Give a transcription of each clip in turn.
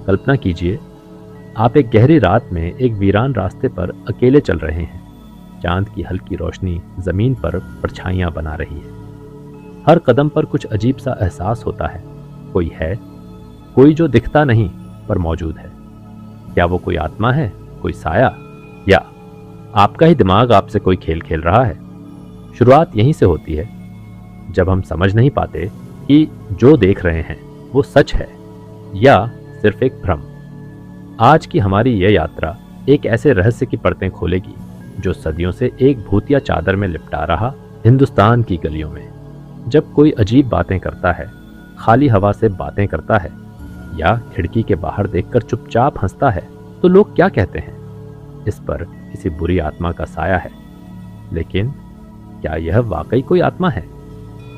कल्पना कीजिए, आप एक गहरी रात में एक वीरान रास्ते पर अकेले चल रहे हैं। चांद की हल्की रोशनी जमीन पर परछाइयां बना रही है। हर कदम पर कुछ अजीब सा एहसास होता है। कोई है, कोई जो दिखता नहीं पर मौजूद है। क्या वो कोई आत्मा है, कोई साया, या आपका ही दिमाग आपसे कोई खेल खेल रहा है? शुरुआत यहीं से होती है, जब हम समझ नहीं पाते कि जो देख रहे हैं वो सच है या सिर्फ एक भ्रम। आज की हमारी यह यात्रा एक ऐसे रहस्य की परतें खोलेगी जो सदियों से एक भूतिया चादर में लिपटा रहा हिंदुस्तान की गलियों में। जब कोई अजीब बातें करता है, खाली हवा से बातें करता है या खिड़की के बाहर देखकर चुपचाप हंसता है, तो लोग क्या कहते हैं? इस पर किसी बुरी आत्मा का साया है। लेकिन क्या यह वाकई कोई आत्मा है,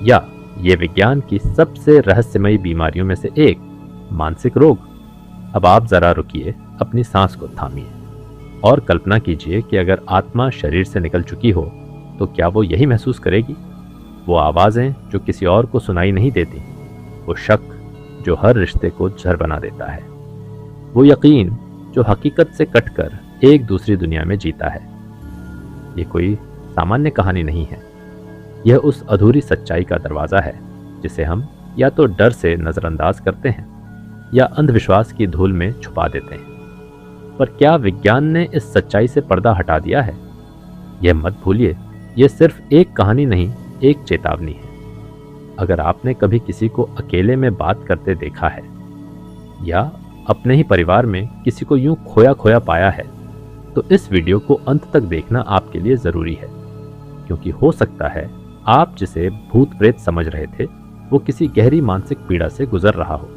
या ये विज्ञान की सबसे रहस्यमयी बीमारियों में से एक, मानसिक रोग? अब आप जरा रुकिए, अपनी सांस को थामिए और कल्पना कीजिए कि अगर आत्मा शरीर से निकल चुकी हो तो क्या वो यही महसूस करेगी? वो आवाज़ें जो किसी और को सुनाई नहीं देती, वो शक जो हर रिश्ते को जहर बना देता है, वो यकीन जो हकीकत से कटकर एक दूसरी दुनिया में जीता है। ये कोई सामान्य कहानी नहीं है। यह उस अधूरी सच्चाई का दरवाज़ा है जिसे हम या तो डर से नज़रअंदाज करते हैं या अंधविश्वास की धूल में छुपा देते हैं। पर क्या विज्ञान ने इस सच्चाई से पर्दा हटा दिया है? यह मत भूलिए, यह सिर्फ एक कहानी नहीं, एक चेतावनी है। अगर आपने कभी किसी को अकेले में बात करते देखा है या अपने ही परिवार में किसी को यूं खोया खोया पाया है, तो इस वीडियो को अंत तक देखना आपके लिए ज़रूरी है, क्योंकि हो सकता है आप जिसे भूत प्रेत समझ रहे थे वो किसी गहरी मानसिक पीड़ा से गुजर रहा हो।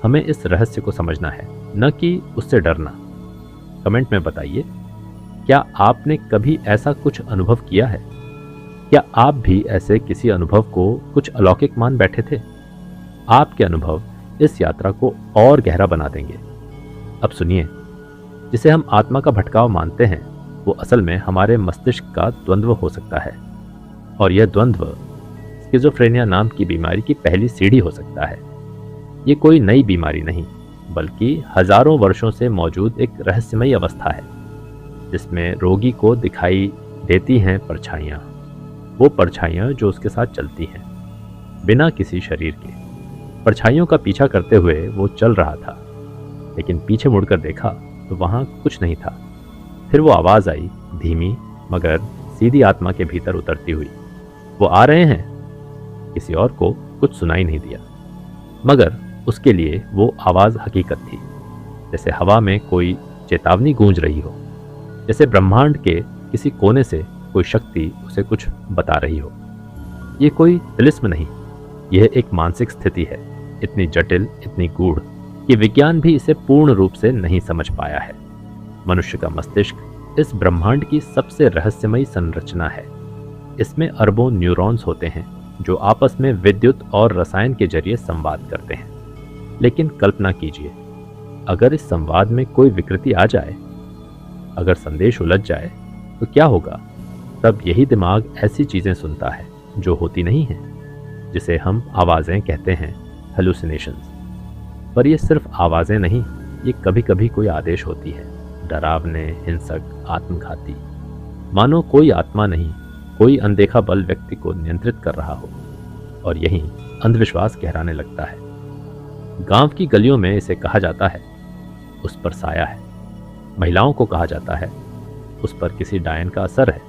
हमें इस रहस्य को समझना है, न कि उससे डरना। कमेंट में बताइए, क्या आपने कभी ऐसा कुछ अनुभव किया है? क्या आप भी ऐसे किसी अनुभव को कुछ अलौकिक मान बैठे थे? आपके अनुभव इस यात्रा को और गहरा बना देंगे। अब सुनिए, जिसे हम आत्मा का भटकाव मानते हैं वो असल में हमारे मस्तिष्क का द्वंद्व हो सकता है, और यह द्वंद्व स्किज़ोफ्रेनिया नाम की बीमारी की पहली सीढ़ी हो सकता है। ये कोई नई बीमारी नहीं, बल्कि हजारों वर्षों से मौजूद एक रहस्यमयी अवस्था है, जिसमें रोगी को दिखाई देती हैं परछाइयाँ। वो परछाइयाँ जो उसके साथ चलती हैं, बिना किसी शरीर के। परछाइयों का पीछा करते हुए वो चल रहा था, लेकिन पीछे मुड़कर देखा तो वहाँ कुछ नहीं था। फिर वो आवाज़ आई, धीमी मगर सीधी आत्मा के भीतर उतरती हुई, वो आ रहे हैं। किसी और को कुछ सुनाई नहीं दिया, मगर उसके लिए वो आवाज़ हकीकत थी, जैसे हवा में कोई चेतावनी गूंज रही हो, जैसे ब्रह्मांड के किसी कोने से कोई शक्ति उसे कुछ बता रही हो। ये कोई तिलिस्म नहीं, यह एक मानसिक स्थिति है, इतनी जटिल, इतनी गूढ़ कि विज्ञान भी इसे पूर्ण रूप से नहीं समझ पाया है। मनुष्य का मस्तिष्क इस ब्रह्मांड की सबसे रहस्यमयी संरचना है। इसमें अरबों न्यूरॉन्स होते हैं जो आपस में विद्युत और रसायन के जरिए संवाद करते हैं। लेकिन कल्पना कीजिए, अगर इस संवाद में कोई विकृति आ जाए, अगर संदेश उलझ जाए, तो क्या होगा? तब यही दिमाग ऐसी चीज़ें सुनता है जो होती नहीं हैं, जिसे हम आवाज़ें कहते हैं, हेलुसिनेशंस। पर ये सिर्फ आवाज़ें नहीं, ये कभी कभी कोई आदेश होती है, डरावने, हिंसक, आत्मघाती। मानो कोई आत्मा नहीं, कोई अनदेखा बल व्यक्ति को नियंत्रित कर रहा हो। और यही अंधविश्वास गहराने लगता है। गांव की गलियों में इसे कहा जाता है, उस पर साया है। महिलाओं को कहा जाता है, उस पर किसी डायन का असर है।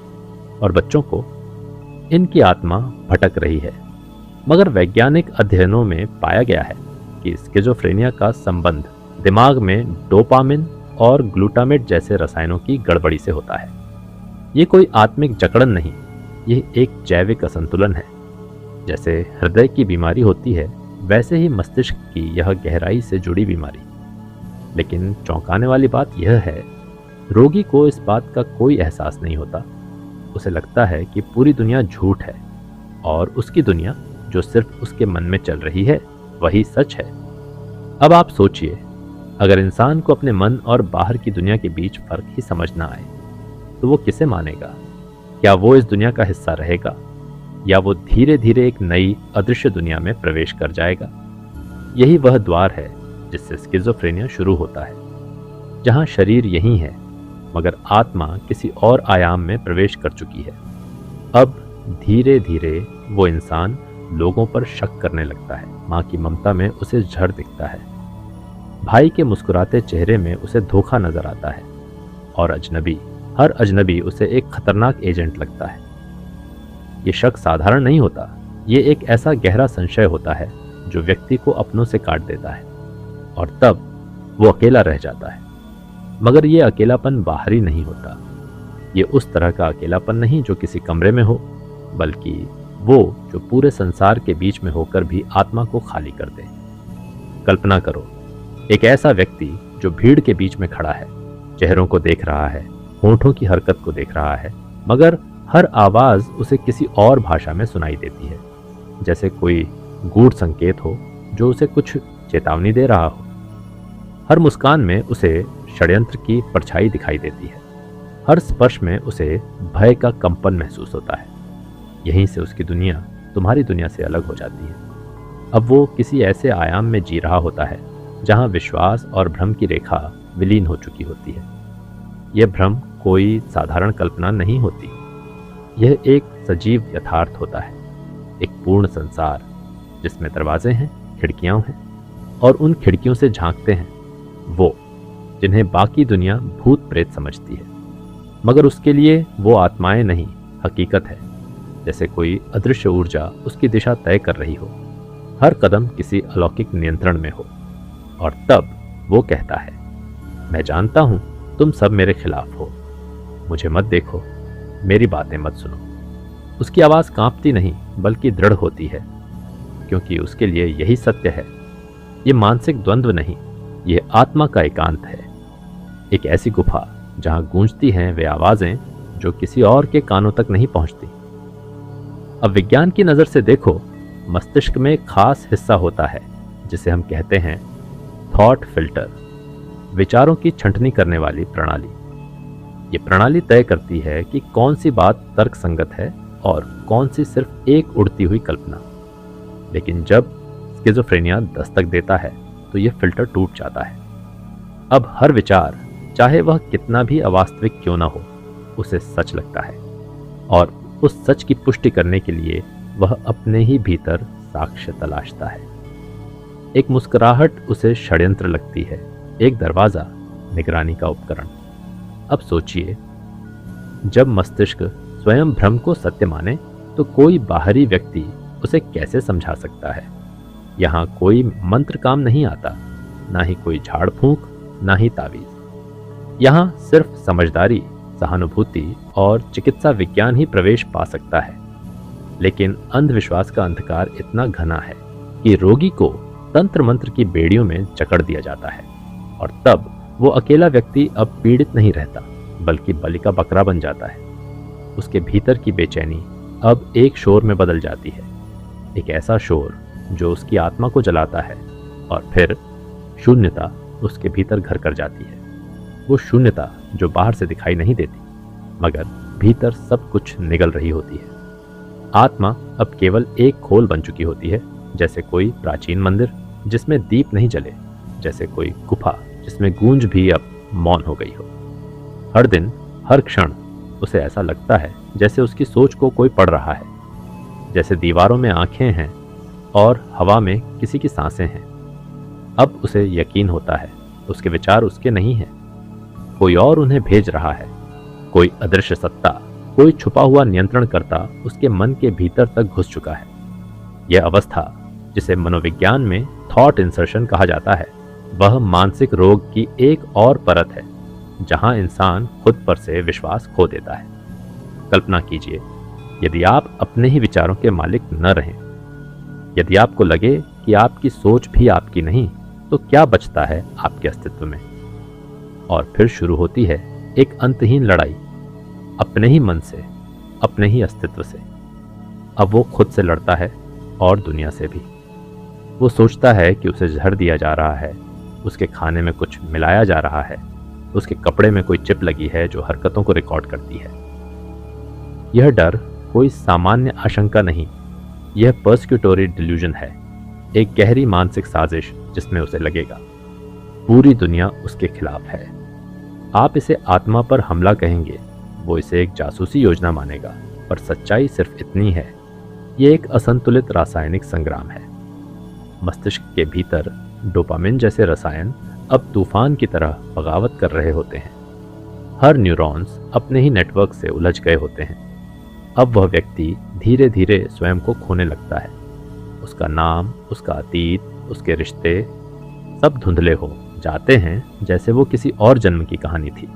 और बच्चों को, इनकी आत्मा भटक रही है। मगर वैज्ञानिक अध्ययनों में पाया गया है कि स्किज़ोफ्रेनिया का संबंध दिमाग में डोपामिन और ग्लूटामेट जैसे रसायनों की गड़बड़ी से होता है। ये कोई आत्मिक जकड़न नहीं, ये एक जैविक असंतुलन है। जैसे हृदय की बीमारी होती है, वैसे ही मस्तिष्क की यह गहराई से जुड़ी बीमारी। लेकिन चौंकाने वाली बात यह है, रोगी को इस बात का कोई एहसास नहीं होता। उसे लगता है कि पूरी दुनिया झूठ है और उसकी दुनिया जो सिर्फ उसके मन में चल रही है वही सच है। अब आप सोचिए, अगर इंसान को अपने मन और बाहर की दुनिया के बीच फर्क ही समझ ना आए तो वो किसे मानेगा? क्या वो इस दुनिया का हिस्सा रहेगा, या वो धीरे धीरे एक नई अदृश्य दुनिया में प्रवेश कर जाएगा? यही वह द्वार है जिससे स्किज़ोफ्रेनिया शुरू होता है, जहां शरीर यही है मगर आत्मा किसी और आयाम में प्रवेश कर चुकी है। अब धीरे धीरे वो इंसान लोगों पर शक करने लगता है। माँ की ममता में उसे झड़ दिखता है, भाई के मुस्कुराते चेहरे में उसे धोखा नजर आता है, और हर अजनबी उसे एक खतरनाक एजेंट लगता है। ये शक साधारण नहीं होता, ये एक ऐसा गहरा संशय होता है जो व्यक्ति को अपनों से काट देता है, और तब वो अकेला रह जाता है। मगर ये अकेलापन बाहरी नहीं होता, ये उस तरह का अकेलापन नहीं जो किसी कमरे में हो, बल्कि वो जो पूरे संसार के बीच में होकर भी आत्मा को खाली कर दे। कल्पना करो, एक ऐसा व्यक्ति जो भीड़ के बीच में खड़ा है, चेहरों को देख रहा है, होठों की हरकत को देख रहा है, मगर हर आवाज उसे किसी और भाषा में सुनाई देती है, जैसे कोई गूढ़ संकेत हो जो उसे कुछ चेतावनी दे रहा हो। हर मुस्कान में उसे षड्यंत्र की परछाई दिखाई देती है, हर स्पर्श में उसे भय का कंपन महसूस होता है। यहीं से उसकी दुनिया तुम्हारी दुनिया से अलग हो जाती है। अब वो किसी ऐसे आयाम में जी रहा होता है जहां विश्वास और भ्रम की रेखा विलीन हो चुकी होती है। यह भ्रम कोई साधारण कल्पना नहीं होती, यह एक सजीव यथार्थ होता है, एक पूर्ण संसार जिसमें दरवाजे हैं, खिड़कियां हैं, और उन खिड़कियों से झांकते हैं वो जिन्हें बाकी दुनिया भूत प्रेत समझती है, मगर उसके लिए वो आत्माएं नहीं, हकीकत है। जैसे कोई अदृश्य ऊर्जा उसकी दिशा तय कर रही हो, हर कदम किसी अलौकिक नियंत्रण में हो। और तब वो कहता है, मैं जानता हूं तुम सब मेरे खिलाफ हो, मुझे मत देखो, मेरी बातें मत सुनो। उसकी आवाज कांपती नहीं बल्कि दृढ़ होती है, क्योंकि उसके लिए यही सत्य है। ये मानसिक द्वंद्व नहीं, ये आत्मा का एकांत है, एक ऐसी गुफा जहां गूंजती हैं वे आवाजें जो किसी और के कानों तक नहीं पहुंचती। अब विज्ञान की नजर से देखो, मस्तिष्क में एक खास हिस्सा होता है जिसे हम कहते हैं थॉट फिल्टर, विचारों की छंटनी करने वाली प्रणाली। ये प्रणाली तय करती है कि कौन सी बात तर्क संगत है और कौन सी सिर्फ एक उड़ती हुई कल्पना। लेकिन जब स्किज़ोफ्रेनिया दस्तक देता है तो यह फिल्टर टूट जाता है। अब हर विचार, चाहे वह कितना भी अवास्तविक क्यों ना हो, उसे सच लगता है, और उस सच की पुष्टि करने के लिए वह अपने ही भीतर साक्ष्य तलाशता है। एक मुस्कुराहट उसे षड्यंत्र लगती है, एक दरवाजा निगरानी का उपकरण। अब सोचिए, जब मस्तिष्क स्वयं भ्रम को सत्य माने तो कोई बाहरी व्यक्ति उसे कैसे समझा सकता है। यहाँ कोई मंत्र काम नहीं आता, ना ही कोई झाड़ फूंक, ना ही तावीज। यहाँ सिर्फ समझदारी, सहानुभूति और चिकित्सा विज्ञान ही प्रवेश पा सकता है। लेकिन अंधविश्वास का अंधकार इतना घना है कि रोगी को तंत्र मंत्र की बेड़ियों में जकड़ दिया जाता है, और तब वो अकेला व्यक्ति अब पीड़ित नहीं रहता बल्कि बलि का बकरा बन जाता है। उसके भीतर की बेचैनी अब एक शोर में बदल जाती है, एक ऐसा शोर जो उसकी आत्मा को जलाता है, और फिर शून्यता उसके भीतर घर कर जाती है। वो शून्यता जो बाहर से दिखाई नहीं देती मगर भीतर सब कुछ निगल रही होती है। आत्मा अब केवल एक खोल बन चुकी होती है, जैसे कोई प्राचीन मंदिर जिसमें दीप नहीं जले, जैसे कोई गुफा जिसमें गूंज भी अब मौन हो गई हो। हर दिन, हर क्षण उसे ऐसा लगता है जैसे उसकी सोच को कोई पढ़ रहा है, जैसे दीवारों में आंखें हैं और हवा में किसी की सांसें हैं। अब उसे यकीन होता है उसके विचार उसके नहीं हैं, कोई और उन्हें भेज रहा है। कोई अदृश्य सत्ता, कोई छुपा हुआ नियंत्रणकर्ता उसके मन के भीतर तक घुस चुका है। यह अवस्था, जिसे मनोविज्ञान में थॉट इंसर्शन कहा जाता है, वह मानसिक रोग की एक और परत है जहां इंसान खुद पर से विश्वास खो देता है। कल्पना कीजिए, यदि आप अपने ही विचारों के मालिक न रहें, यदि आपको लगे कि आपकी सोच भी आपकी नहीं, तो क्या बचता है आपके अस्तित्व में? और फिर शुरू होती है एक अंतहीन लड़ाई, अपने ही मन से, अपने ही अस्तित्व से। अब वो खुद से लड़ता है और दुनिया से भी। वो सोचता है कि उसे जहर दिया जा रहा है, उसके खाने में कुछ मिलाया जा रहा है, उसके कपड़े में कोई चिप लगी है जो हरकतों को रिकॉर्ड करती है। यह डर कोई सामान्य आशंका नहीं, यह पर्सिक्यूटोरी डिल्यूजन है, एक गहरी मानसिक साजिश जिसमें उसे लगेगा पूरी दुनिया उसके खिलाफ है। आप इसे आत्मा पर हमला कहेंगे, वो इसे एक जासूसी योजना मानेगा, पर सच्चाई सिर्फ इतनी है, ये एक असंतुलित रासायनिक संग्राम है। मस्तिष्क के भीतर डोपामिन जैसे रसायन अब तूफान की तरह बगावत कर रहे होते हैं। हर न्यूरॉन्स अपने ही नेटवर्क से उलझ गए होते हैं। अब वह व्यक्ति धीरे धीरे स्वयं को खोने लगता है। उसका नाम, उसका अतीत, उसके रिश्ते सब धुंधले हो जाते हैं, जैसे वो किसी और जन्म की कहानी थी।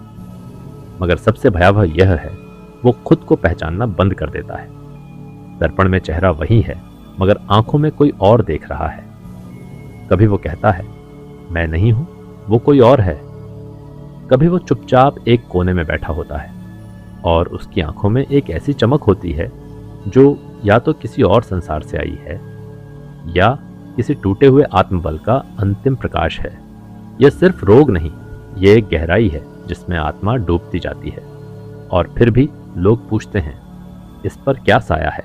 मगर सबसे भयावह यह है, वो खुद को पहचानना बंद कर देता है। दर्पण में चेहरा वही है, मगर आंखों में कोई और देख रहा है। कभी वो कहता है, मैं नहीं हूं, वो कोई और है। कभी वो चुपचाप एक कोने में बैठा होता है और उसकी आंखों में एक ऐसी चमक होती है जो या तो किसी और संसार से आई है या किसी टूटे हुए आत्मबल का अंतिम प्रकाश है। यह सिर्फ रोग नहीं, यह एक गहराई है जिसमें आत्मा डूबती जाती है। और फिर भी लोग पूछते हैं, इस पर क्या साया है,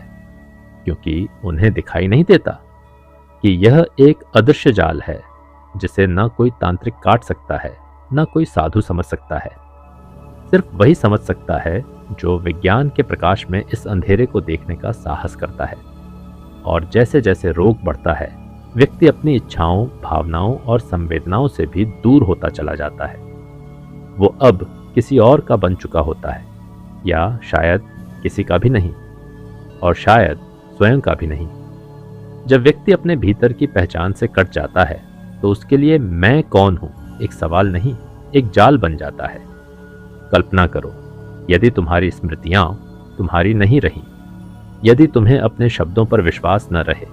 क्योंकि उन्हें दिखाई नहीं देता कि यह एक अदृश्य जाल है जिसे न कोई तांत्रिक काट सकता है, न कोई साधु समझ सकता है। सिर्फ वही समझ सकता है जो विज्ञान के प्रकाश में इस अंधेरे को देखने का साहस करता है। और जैसे जैसे रोग बढ़ता है, व्यक्ति अपनी इच्छाओं, भावनाओं और संवेदनाओं से भी दूर होता चला जाता है। वो अब किसी और का बन चुका होता है, या शायद किसी का भी नहीं, और शायद स्वयं का भी नहीं। जब व्यक्ति अपने भीतर की पहचान से कट जाता है, तो उसके लिए मैं कौन हूं एक सवाल नहीं, एक जाल बन जाता है। कल्पना करो, यदि तुम्हारी स्मृतियां तुम्हारी नहीं रही, यदि तुम्हें अपने शब्दों पर विश्वास न रहे,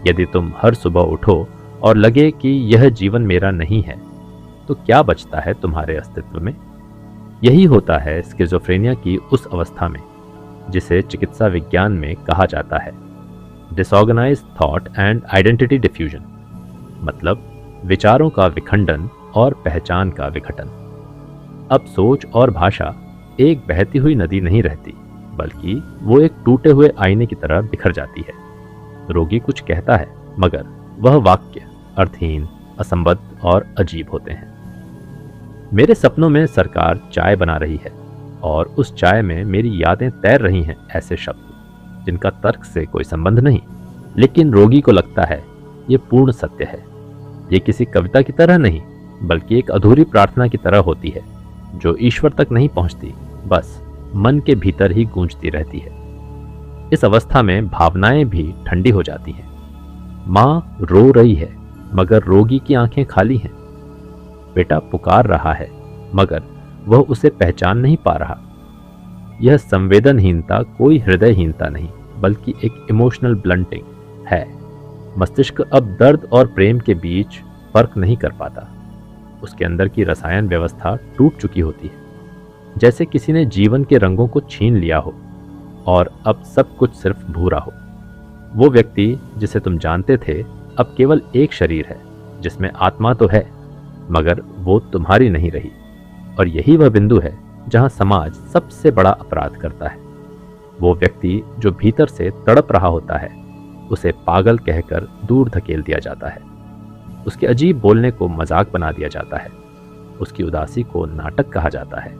यदि तुम हर सुबह उठो और लगे कि यह जीवन मेरा नहीं है, तो क्या बचता है तुम्हारे अस्तित्व में? यही होता है स्किज़ोफ्रेनिया की उस अवस्था में जिसे चिकित्सा विज्ञान में कहा जाता है disorganised thought and identity diffusion, मतलब विचारों का विखंडन और पहचान का विघटन। अब सोच और भाषा एक बहती हुई नदी नहीं रहती, बल्कि वो एक टूटे हुए आईने की तरह बिखर जाती है। रोगी कुछ कहता है, मगर वह वाक्य अर्थहीन, असंबद्ध और अजीब होते हैं। मेरे सपनों में सरकार चाय बना रही है और उस चाय में मेरी यादें तैर रही हैं, ऐसे शब्द जिनका तर्क से कोई संबंध नहीं, लेकिन रोगी को लगता है ये पूर्ण सत्य है। ये किसी कविता की तरह नहीं, बल्कि एक अधूरी प्रार्थना की तरह होती है जो ईश्वर तक नहीं पहुंचती, बस मन के भीतर ही गूंजती रहती है। इस अवस्था में भावनाएं भी ठंडी हो जाती हैं। माँ रो रही है, मगर रोगी की आंखें खाली हैं। बेटा पुकार रहा है, मगर वह उसे पहचान नहीं पा रहा। यह संवेदनहीनता कोई हृदयहीनता नहीं, बल्कि एक इमोशनल ब्लंटिंग है। मस्तिष्क अब दर्द और प्रेम के बीच फर्क नहीं कर पाता। उसके अंदर की रसायन व्यवस्था टूट चुकी होती है, जैसे किसी ने जीवन के रंगों को छीन लिया हो और अब सब कुछ सिर्फ भूरा हो। वो व्यक्ति जिसे तुम जानते थे, अब केवल एक शरीर है जिसमें आत्मा तो है, मगर वो तुम्हारी नहीं रही। और यही वह बिंदु है जहां समाज सबसे बड़ा अपराध करता है। वो व्यक्ति जो भीतर से तड़प रहा होता है, उसे पागल कहकर दूर धकेल दिया जाता है। उसके अजीब बोलने को मजाक बना दिया जाता है। उसकी उदासी को नाटक कहा जाता है।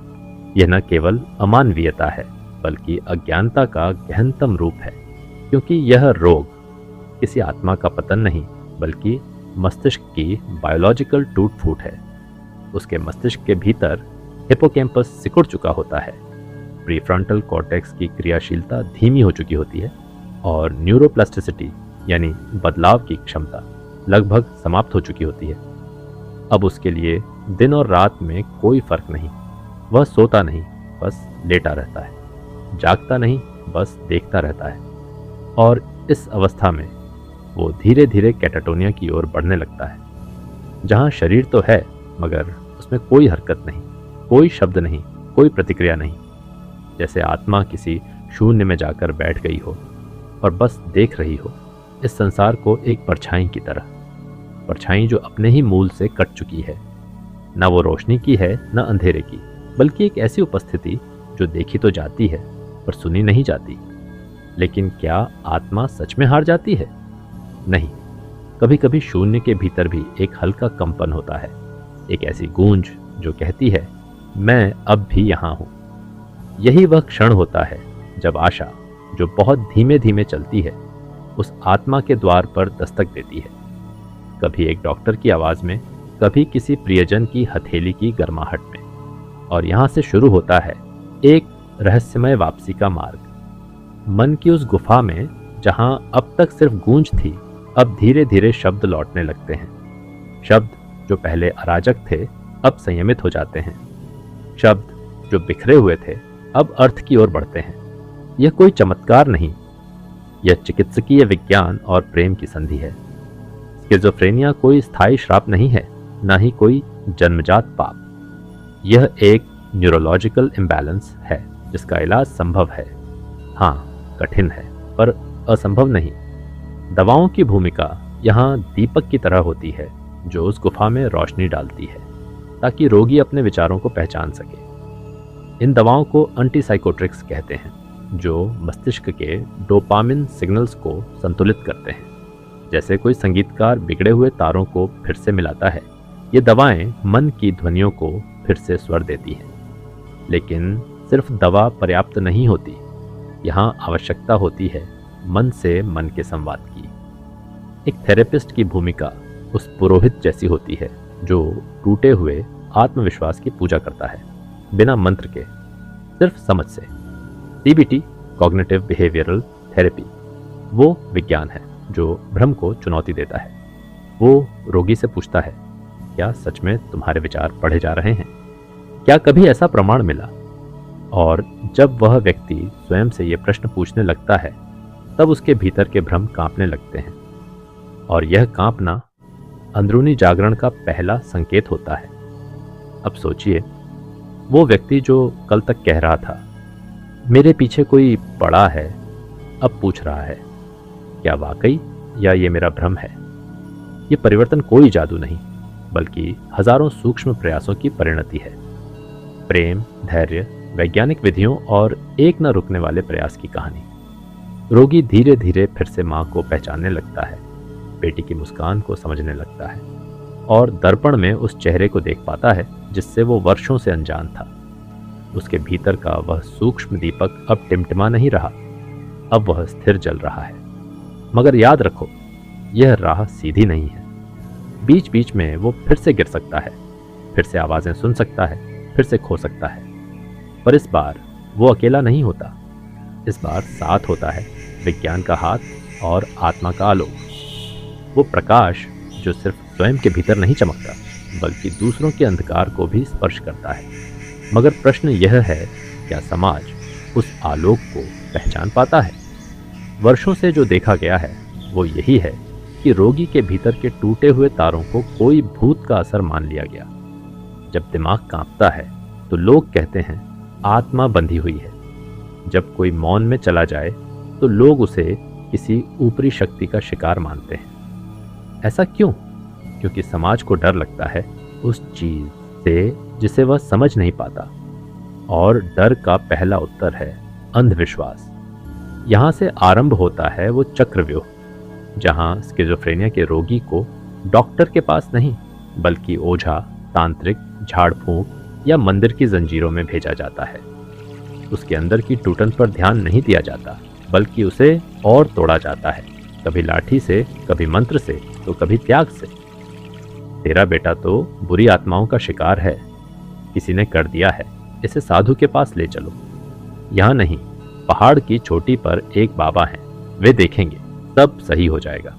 यह न केवल अमानवीयता है, बल्कि अज्ञानता का गहनतम रूप है, क्योंकि यह रोग किसी आत्मा का पतन नहीं, बल्कि मस्तिष्क की बायोलॉजिकल टूट फूट है। उसके मस्तिष्क के भीतर हिपोकैम्पस सिकुड़ चुका होता है, प्रीफ्रंटल कॉर्टेक्स की क्रियाशीलता धीमी हो चुकी होती है और न्यूरोप्लास्टिसिटी यानी बदलाव की क्षमता लगभग समाप्त हो चुकी होती है। अब उसके लिए दिन और रात में कोई फर्क नहीं। वह सोता नहीं, बस लेटा रहता है, जागता नहीं, बस देखता रहता है। और इस अवस्था में वो धीरे धीरे कैटाटोनिया की ओर बढ़ने लगता है, जहाँ शरीर तो है, मगर उसमें कोई हरकत नहीं, कोई शब्द नहीं, कोई प्रतिक्रिया नहीं। जैसे आत्मा किसी शून्य में जाकर बैठ गई हो और बस देख रही हो इस संसार को एक परछाई की तरह, परछाई जो अपने ही मूल से कट चुकी है। न वो रोशनी की है, न अंधेरे की, बल्कि एक ऐसी उपस्थिति जो देखी तो जाती है पर सुनी नहीं जाती। लेकिन क्या आत्मा सच में हार जाती है? नहीं। कभी कभी शून्य के भीतर भी एक हल्का कंपन होता है, एक ऐसी गूंज जो कहती है, मैं अब भी यहाँ हूँ। यही वह क्षण होता है जब आशा, जो बहुत धीमे धीमे चलती है, उस आत्मा के द्वार पर दस्तक देती है। कभी एक डॉक्टर की आवाज़ में, कभी किसी प्रियजन की हथेली की गर्माहट में, और यहाँ से शुरू होता है एक रहस्यमय वापसी का मार्ग। मन की उस गुफा में जहाँ अब तक सिर्फ गूंज थी, अब धीरे धीरे शब्द लौटने लगते हैं। शब्द जो पहले अराजक थे, अब संयमित हो जाते हैं। शब्द जो बिखरे हुए थे, अब अर्थ की ओर बढ़ते हैं। यह कोई चमत्कार नहीं, यह चिकित्सकीय विज्ञान और प्रेम की संधि है। स्किज़ोफ्रेनिया कोई स्थायी श्राप नहीं है, ना ही कोई जन्मजात पाप। यह एक न्यूरोलॉजिकल इम्बैलेंस है जिसका इलाज संभव है। हाँ, कठिन है, पर असंभव नहीं। दवाओं की भूमिका यहाँ दीपक की तरह होती है जो उस गुफा में रोशनी डालती है ताकि रोगी अपने विचारों को पहचान सके। इन दवाओं को एंटीसाइकोट्रिक्स कहते हैं, जो मस्तिष्क के डोपामिन सिग्नल्स को संतुलित करते हैं। जैसे कोई संगीतकार बिगड़े हुए तारों को फिर से मिलाता है, ये दवाएं मन की ध्वनियों को फिर से स्वर देती हैं। लेकिन सिर्फ दवा पर्याप्त नहीं होती, यहाँ आवश्यकता होती है मन से मन के संवाद की। एक थेरेपिस्ट की भूमिका उस पुरोहित जैसी होती है जो टूटे हुए आत्मविश्वास की पूजा करता है, बिना मंत्र के, सिर्फ समझ से। सीबीटी, कॉग्निटिव बिहेवियरल थेरेपी, वो विज्ञान है जो भ्रम को चुनौती देता है। वो रोगी से पूछता है, क्या सच में तुम्हारे विचार पढ़े जा रहे हैं? क्या कभी ऐसा प्रमाण मिला? और जब वह व्यक्ति स्वयं से ये प्रश्न पूछने लगता है, तब उसके भीतर के भ्रम कांपने लगते हैं। और यह कांपना अंदरूनी जागरण का पहला संकेत होता है। अब सोचिए, वो व्यक्ति जो कल तक कह रहा था, मेरे पीछे कोई पड़ा है, अब पूछ रहा है, क्या वाकई या ये मेरा भ्रम है? ये परिवर्तन कोई जादू नहीं, बल्कि हजारों सूक्ष्म प्रयासों की परिणति है। प्रेम, धैर्य, वैज्ञानिक विधियों और एक न रुकने वाले प्रयास की कहानी। रोगी धीरे धीरे फिर से माँ को पहचानने लगता है, बेटी की मुस्कान को समझने लगता है, और दर्पण में उस चेहरे को देख पाता है जिससे वो वर्षों से अनजान था। उसके भीतर का वह सूक्ष्म दीपक अब टिमटिमा नहीं रहा, अब वह स्थिर जल रहा है। मगर याद रखो, यह राह सीधी नहीं है। बीच बीच में वो फिर से गिर सकता है, फिर से आवाज़ें सुन सकता है, फिर से खो सकता है। पर इस बार वो अकेला नहीं होता। इस बार साथ होता है विज्ञान का हाथ और आत्मा का आलोक। वो प्रकाश जो सिर्फ स्वयं के भीतर नहीं चमकता, बल्कि दूसरों के अंधकार को भी स्पर्श करता है। मगर प्रश्न यह है, क्या समाज उस आलोक को पहचान पाता है? वर्षों से जो देखा गया है वो यही है कि रोगी के भीतर के टूटे हुए तारों को कोई भूत का असर मान लिया गया। जब दिमाग कांपता है तो लोग कहते हैं आत्मा बंधी हुई है। जब कोई मौन में चला जाए तो लोग उसे किसी ऊपरी शक्ति का शिकार मानते हैं। ऐसा क्यों? क्योंकि समाज को डर लगता है उस चीज से जिसे वह समझ नहीं पाता। और डर का पहला उत्तर है अंधविश्वास। यहाँ से आरंभ होता है वो चक्रव्यूह, जहाँ स्किज़ोफ्रेनिया के रोगी को डॉक्टर के पास नहीं, बल्कि ओझा, तांत्रिक, झाड़ फूंक या मंदिर की जंजीरों में भेजा जाता है। उसके अंदर की टूटन पर ध्यान नहीं दिया जाता, बल्कि उसे और तोड़ा जाता है, कभी लाठी से, कभी मंत्र से, तो कभी त्याग से। तेरा बेटा तो बुरी आत्माओं का शिकार है, किसी ने कर दिया है, इसे साधु के पास ले चलो। यहाँ नहीं, पहाड़ की चोटी पर एक बाबा हैं, वे देखेंगे, सब सही हो जाएगा।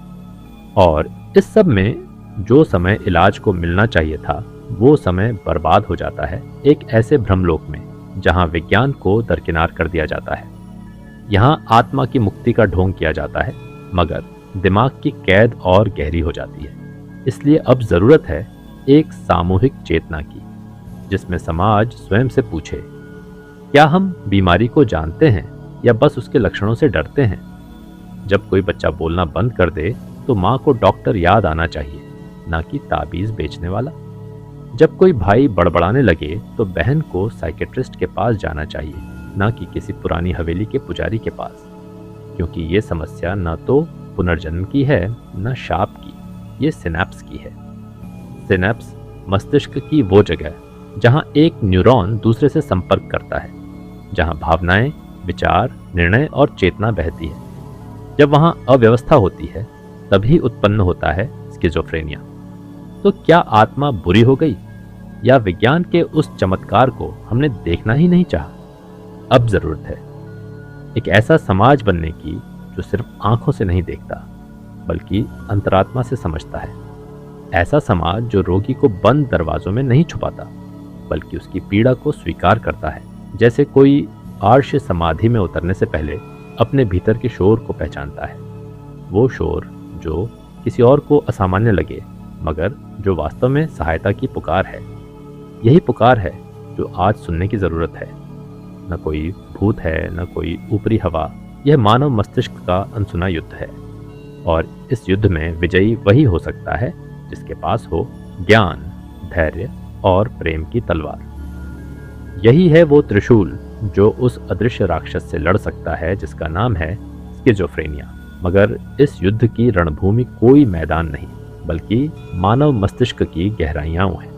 और इस सब में जो समय इलाज को मिलना चाहिए था, वो समय बर्बाद हो जाता है एक ऐसे भ्रमलोक में जहाँ विज्ञान को दरकिनार कर दिया जाता है। यहाँ आत्मा की मुक्ति का ढोंग किया जाता है, मगर दिमाग की कैद और गहरी हो जाती है। इसलिए अब जरूरत है एक सामूहिक चेतना की, जिसमें समाज स्वयं से पूछे, क्या हम बीमारी को जानते हैं या बस उसके लक्षणों से डरते हैं? जब कोई बच्चा बोलना बंद कर दे तो माँ को डॉक्टर याद आना चाहिए, ना कि ताबीज बेचने वाला। जब कोई भाई बड़बड़ाने लगे तो बहन को साइकेट्रिस्ट के पास जाना चाहिए, ना कि किसी पुरानी हवेली के पुजारी के पास। क्योंकि ये समस्या न तो पुनर्जन्म की है, न शाप की, ये सिनैप्स की है। सिनैप्स मस्तिष्क की वो जगह जहां एक न्यूरॉन दूसरे से संपर्क करता है, जहां भावनाएं, विचार, निर्णय और चेतना बहती है। जब वहां अव्यवस्था होती है तभी उत्पन्न होता है स्किज़ोफ्रेनिया। तो क्या आत्मा बुरी हो गई, या विज्ञान के उस चमत्कार को हमने देखना ही नहीं चाहा? अब जरूरत है एक ऐसा समाज बनने की जो सिर्फ आंखों से नहीं देखता बल्कि अंतरात्मा से समझता है। ऐसा समाज जो रोगी को बंद दरवाजों में नहीं छुपाता बल्कि उसकी पीड़ा को स्वीकार करता है, जैसे कोई आर्ष समाधि में उतरने से पहले अपने भीतर के शोर को पहचानता है। वो शोर जो किसी और को असामान्य लगे मगर जो वास्तव में सहायता की पुकार है। यही पुकार है जो आज सुनने की जरूरत है। न कोई भूत है, न कोई ऊपरी हवा। यह मानव मस्तिष्क का अनसुना युद्ध है, और इस युद्ध में विजयी वही हो सकता है जिसके पास हो ज्ञान, धैर्य और प्रेम की तलवार। यही है वो त्रिशूल जो उस अदृश्य राक्षस से लड़ सकता है जिसका नाम है स्किज़ोफ्रेनिया। मगर इस युद्ध की रणभूमि कोई मैदान नहीं बल्कि मानव मस्तिष्क की गहराइयाँ हैं।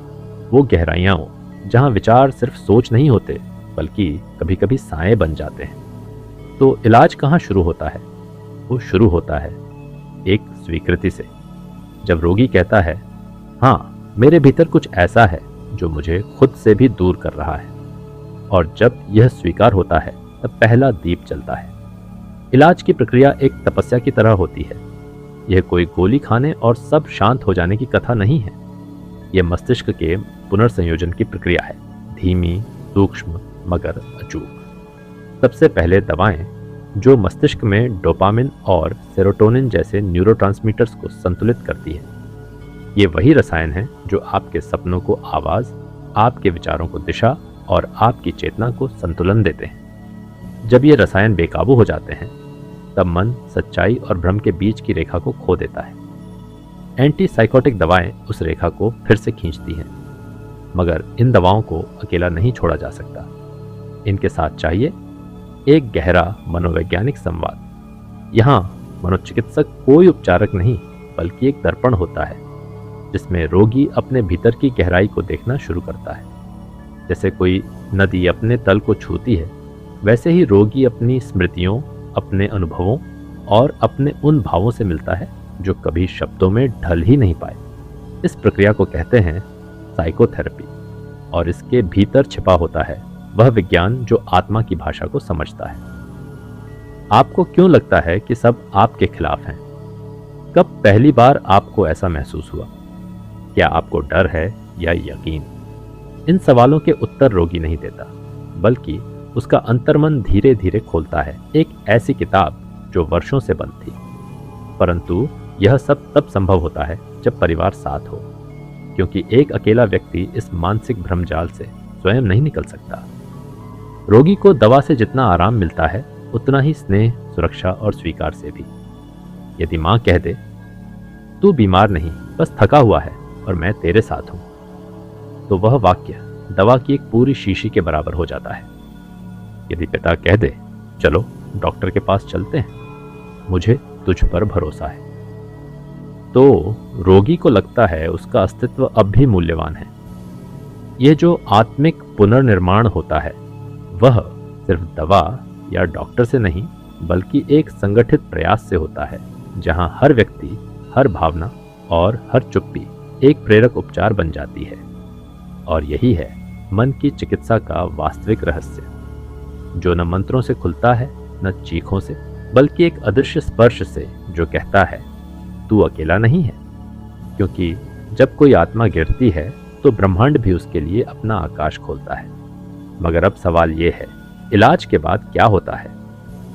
वो गहराइयाँ जहाँ विचार सिर्फ सोच नहीं होते बल्कि कभी कभी साए बन जाते हैं। तो इलाज कहाँ शुरू होता है? वो शुरू होता है एक स्वीकृति से। जब रोगी कहता है, हाँ, मेरे भीतर कुछ ऐसा है जो मुझे खुद से भी दूर कर रहा है, और जब यह स्वीकार होता है तब पहला दीप जलता है। इलाज की प्रक्रिया एक तपस्या की तरह होती है। यह कोई गोली खाने और सब शांत हो जाने की कथा नहीं है। यह मस्तिष्क के पुनर्संयोजन की प्रक्रिया है, धीमी, सूक्ष्म मगर अचूक। सबसे पहले दवाएं जो मस्तिष्क में डोपामिन और सेरोटोनिन जैसे न्यूरोट्रांसमीटर्स को संतुलित करती है। ये वही रसायन हैं जो आपके सपनों को आवाज़, आपके विचारों को दिशा और आपकी चेतना को संतुलन देते हैं। जब ये रसायन बेकाबू हो जाते हैं तब मन सच्चाई और भ्रम के बीच की रेखा को खो देता है। एंटी साइकोटिक दवाएं उस रेखा को फिर से खींचती हैं, मगर इन दवाओं को अकेला नहीं छोड़ा जा सकता। इनके साथ चाहिए एक गहरा मनोवैज्ञानिक संवाद। यहाँ मनोचिकित्सक कोई उपचारक नहीं बल्कि एक दर्पण होता है जिसमें रोगी अपने भीतर की गहराई को देखना शुरू करता है। जैसे कोई नदी अपने तल को छूती है, वैसे ही रोगी अपनी स्मृतियों, अपने अनुभवों और अपने उन भावों से मिलता है जो कभी शब्दों में ढल ही नहीं पाए। इस प्रक्रिया को कहते हैं साइकोथेरेपी, और इसके भीतर छिपा होता है वह विज्ञान जो आत्मा की भाषा को समझता है। आपको क्यों लगता है कि सब आपके खिलाफ हैं? कब पहली बार आपको ऐसा महसूस हुआ? क्या आपको डर है या यकीन? इन सवालों के उत्तर रोगी नहीं देता, बल्कि उसका अंतर्मन धीरे धीरे खोलता है एक ऐसी किताब जो वर्षों से बंद थी। परंतु यह सब तब संभव होता है जब परिवार साथ हो, क्योंकि एक अकेला व्यक्ति इस मानसिक भ्रमजाल से स्वयं नहीं निकल सकता। रोगी को दवा से जितना आराम मिलता है उतना ही स्नेह, सुरक्षा और स्वीकार से भी। यदि माँ कह दे, तू बीमार नहीं, बस थका हुआ है और मैं तेरे साथ हूं, तो वह वाक्य दवा की एक पूरी शीशी के बराबर हो जाता है। यदि पिता कह दे, चलो डॉक्टर के पास चलते हैं, मुझे तुझ पर भरोसा है, तो रोगी को लगता है उसका अस्तित्व अब भी मूल्यवान है। यह जो आत्मिक पुनर्निर्माण होता है वह सिर्फ दवा या डॉक्टर से नहीं बल्कि एक संगठित प्रयास से होता है, जहां हर व्यक्ति, हर भावना और हर चुप्पी एक प्रेरक उपचार बन जाती है। और यही है मन की चिकित्सा का वास्तविक रहस्य, जो न मंत्रों से खुलता है न चीखों से, बल्कि एक अदृश्य स्पर्श से जो कहता है तू अकेला नहीं है। क्योंकि जब कोई आत्मा गिरती है तो ब्रह्मांड भी उसके लिए अपना आकाश खोलता है। मगर अब सवाल ये है, इलाज के बाद क्या होता है?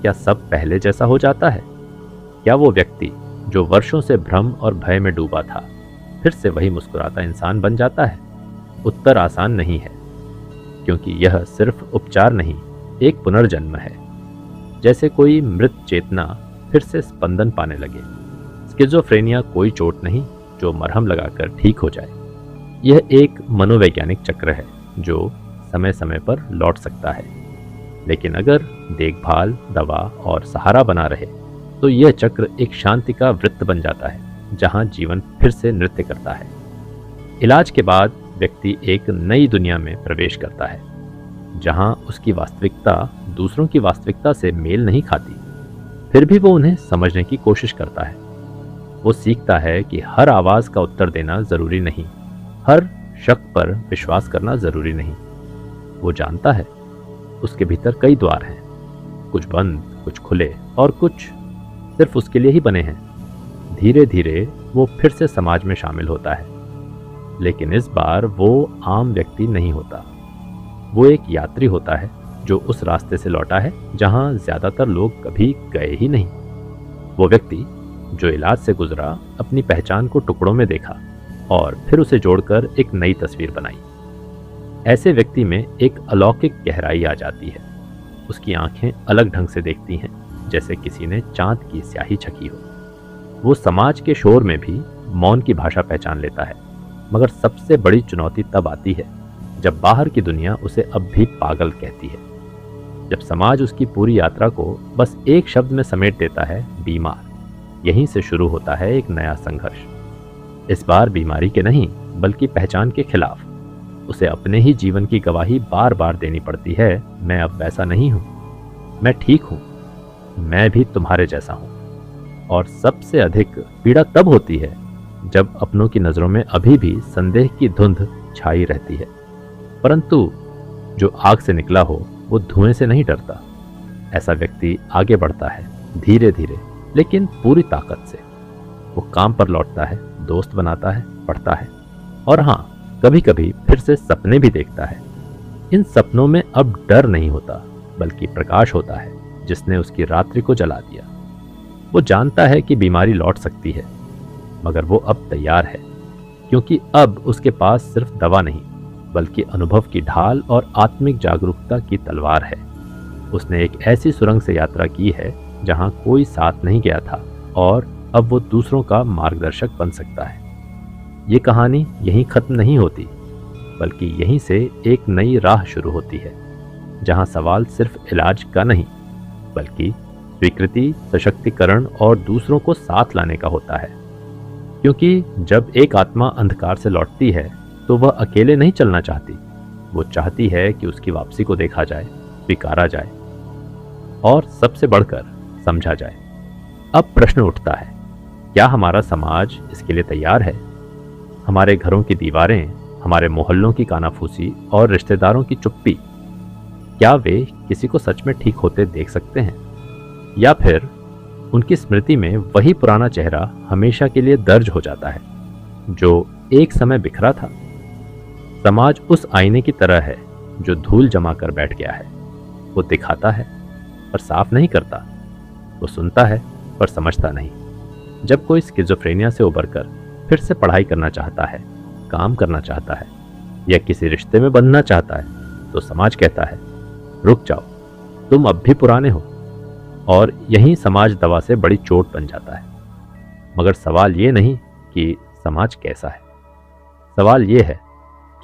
क्या सब पहले जैसा हो जाता है? क्या वो व्यक्ति जो वर्षों से भ्रम और भय में डूबा था फिर से वही मुस्कुराता इंसान बन जाता है? उत्तर आसान नहीं है, क्योंकि यह सिर्फ उपचार नहीं, एक पुनर्जन्म है। जैसे कोई मृत चेतना फिर से स्पंदन पाने लगे। स्किज़ोफ्रेनिया कोई चोट नहीं जो मरहम लगाकर ठीक हो जाए। यह एक मनोवैज्ञानिक चक्र है जो समय समय पर लौट सकता है, लेकिन अगर देखभाल, दवा और सहारा बना रहे तो यह चक्र एक शांति का वृत्त बन जाता है, जहां जीवन फिर से नृत्य करता है। इलाज के बाद व्यक्ति एक नई दुनिया में प्रवेश करता है, जहां उसकी वास्तविकता दूसरों की वास्तविकता से मेल नहीं खाती। फिर भी वो उन्हें समझने की कोशिश करता है। वो सीखता है कि हर आवाज का उत्तर देना जरूरी नहीं, हर शक पर विश्वास करना जरूरी नहीं। वो जानता है उसके भीतर कई द्वार हैं, कुछ बंद, कुछ खुले और कुछ सिर्फ उसके लिए ही बने हैं। धीरे धीरे वो फिर से समाज में शामिल होता है, लेकिन इस बार वो आम व्यक्ति नहीं होता। वो एक यात्री होता है जो उस रास्ते से लौटा है जहां ज्यादातर लोग कभी गए ही नहीं। वो व्यक्ति जो इलाज से गुजरा, अपनी पहचान को टुकड़ों में देखा और फिर उसे जोड़कर एक नई तस्वीर बनाई। ऐसे व्यक्ति में एक अलौकिक गहराई आ जाती है। उसकी आंखें अलग ढंग से देखती हैं, जैसे किसी ने चांद की स्याही छकी हो। वो समाज के शोर में भी मौन की भाषा पहचान लेता है, मगर सबसे बड़ी चुनौती तब आती है जब बाहर की दुनिया उसे अब भी पागल कहती है। जब समाज उसकी पूरी यात्रा को बस एक शब्द में समेट देता है, बीमार। यहीं से शुरू होता है एक नया संघर्ष। इस बार बीमारी के नहीं, बल्कि पहचान के खिलाफ। उसे अपने ही जीवन की गवाही बार बार देनी पड़ती है, मैं अब वैसा नहीं हूं, मैं ठीक हूं, मैं भी तुम्हारे जैसा हूं। और सबसे अधिक पीड़ा तब होती है जब अपनों की नजरों में अभी भी संदेह की धुंध छाई रहती है। परंतु जो आग से निकला हो वो धुएं से नहीं डरता। ऐसा व्यक्ति आगे बढ़ता है, धीरे धीरे लेकिन पूरी ताकत से। वो काम पर लौटता है, दोस्त बनाता है, पढ़ता है और हाँ, कभी कभी फिर से सपने भी देखता है। इन सपनों में अब डर नहीं होता, बल्कि प्रकाश होता है जिसने उसकी रात्रि को जला दिया। वो जानता है कि बीमारी लौट सकती है, मगर वो अब तैयार है, क्योंकि अब उसके पास सिर्फ दवा नहीं, बल्कि अनुभव की ढाल और आत्मिक जागरूकता की तलवार है। उसने एक ऐसी सुरंग से यात्रा की है जहां कोई साथ नहीं गया था, और अब वो दूसरों का मार्गदर्शक बन सकता है। ये कहानी यहीं खत्म नहीं होती, बल्कि यहीं से एक नई राह शुरू होती है, जहां सवाल सिर्फ इलाज का नहीं, बल्कि स्वीकृति, सशक्तिकरण और दूसरों को साथ लाने का होता है। क्योंकि जब एक आत्मा अंधकार से लौटती है तो वह अकेले नहीं चलना चाहती। वो चाहती है कि उसकी वापसी को देखा जाए, स्वीकारा जाए और सबसे बढ़कर समझा जाए। अब प्रश्न उठता है, क्या हमारा समाज इसके लिए तैयार है? हमारे घरों की दीवारें, हमारे मोहल्लों की कानाफूसी और रिश्तेदारों की चुप्पी, क्या वे किसी को सच में ठीक होते देख सकते हैं? या फिर उनकी स्मृति में वही पुराना चेहरा हमेशा के लिए दर्ज हो जाता है जो एक समय बिखरा था? समाज उस आईने की तरह है जो धूल जमा कर बैठ गया है। वो दिखाता है पर साफ नहीं करता, वो सुनता है पर समझता नहीं। जब कोई स्किज़ोफ्रेनिया से उबरकर फिर से पढ़ाई करना चाहता है, काम करना चाहता है या किसी रिश्ते में बंधना चाहता है, तो समाज कहता है, रुक जाओ, तुम अब भी पुराने हो। और यही समाज दवा से बड़ी चोट बन जाता है। मगर सवाल ये नहीं कि समाज कैसा है, सवाल ये है,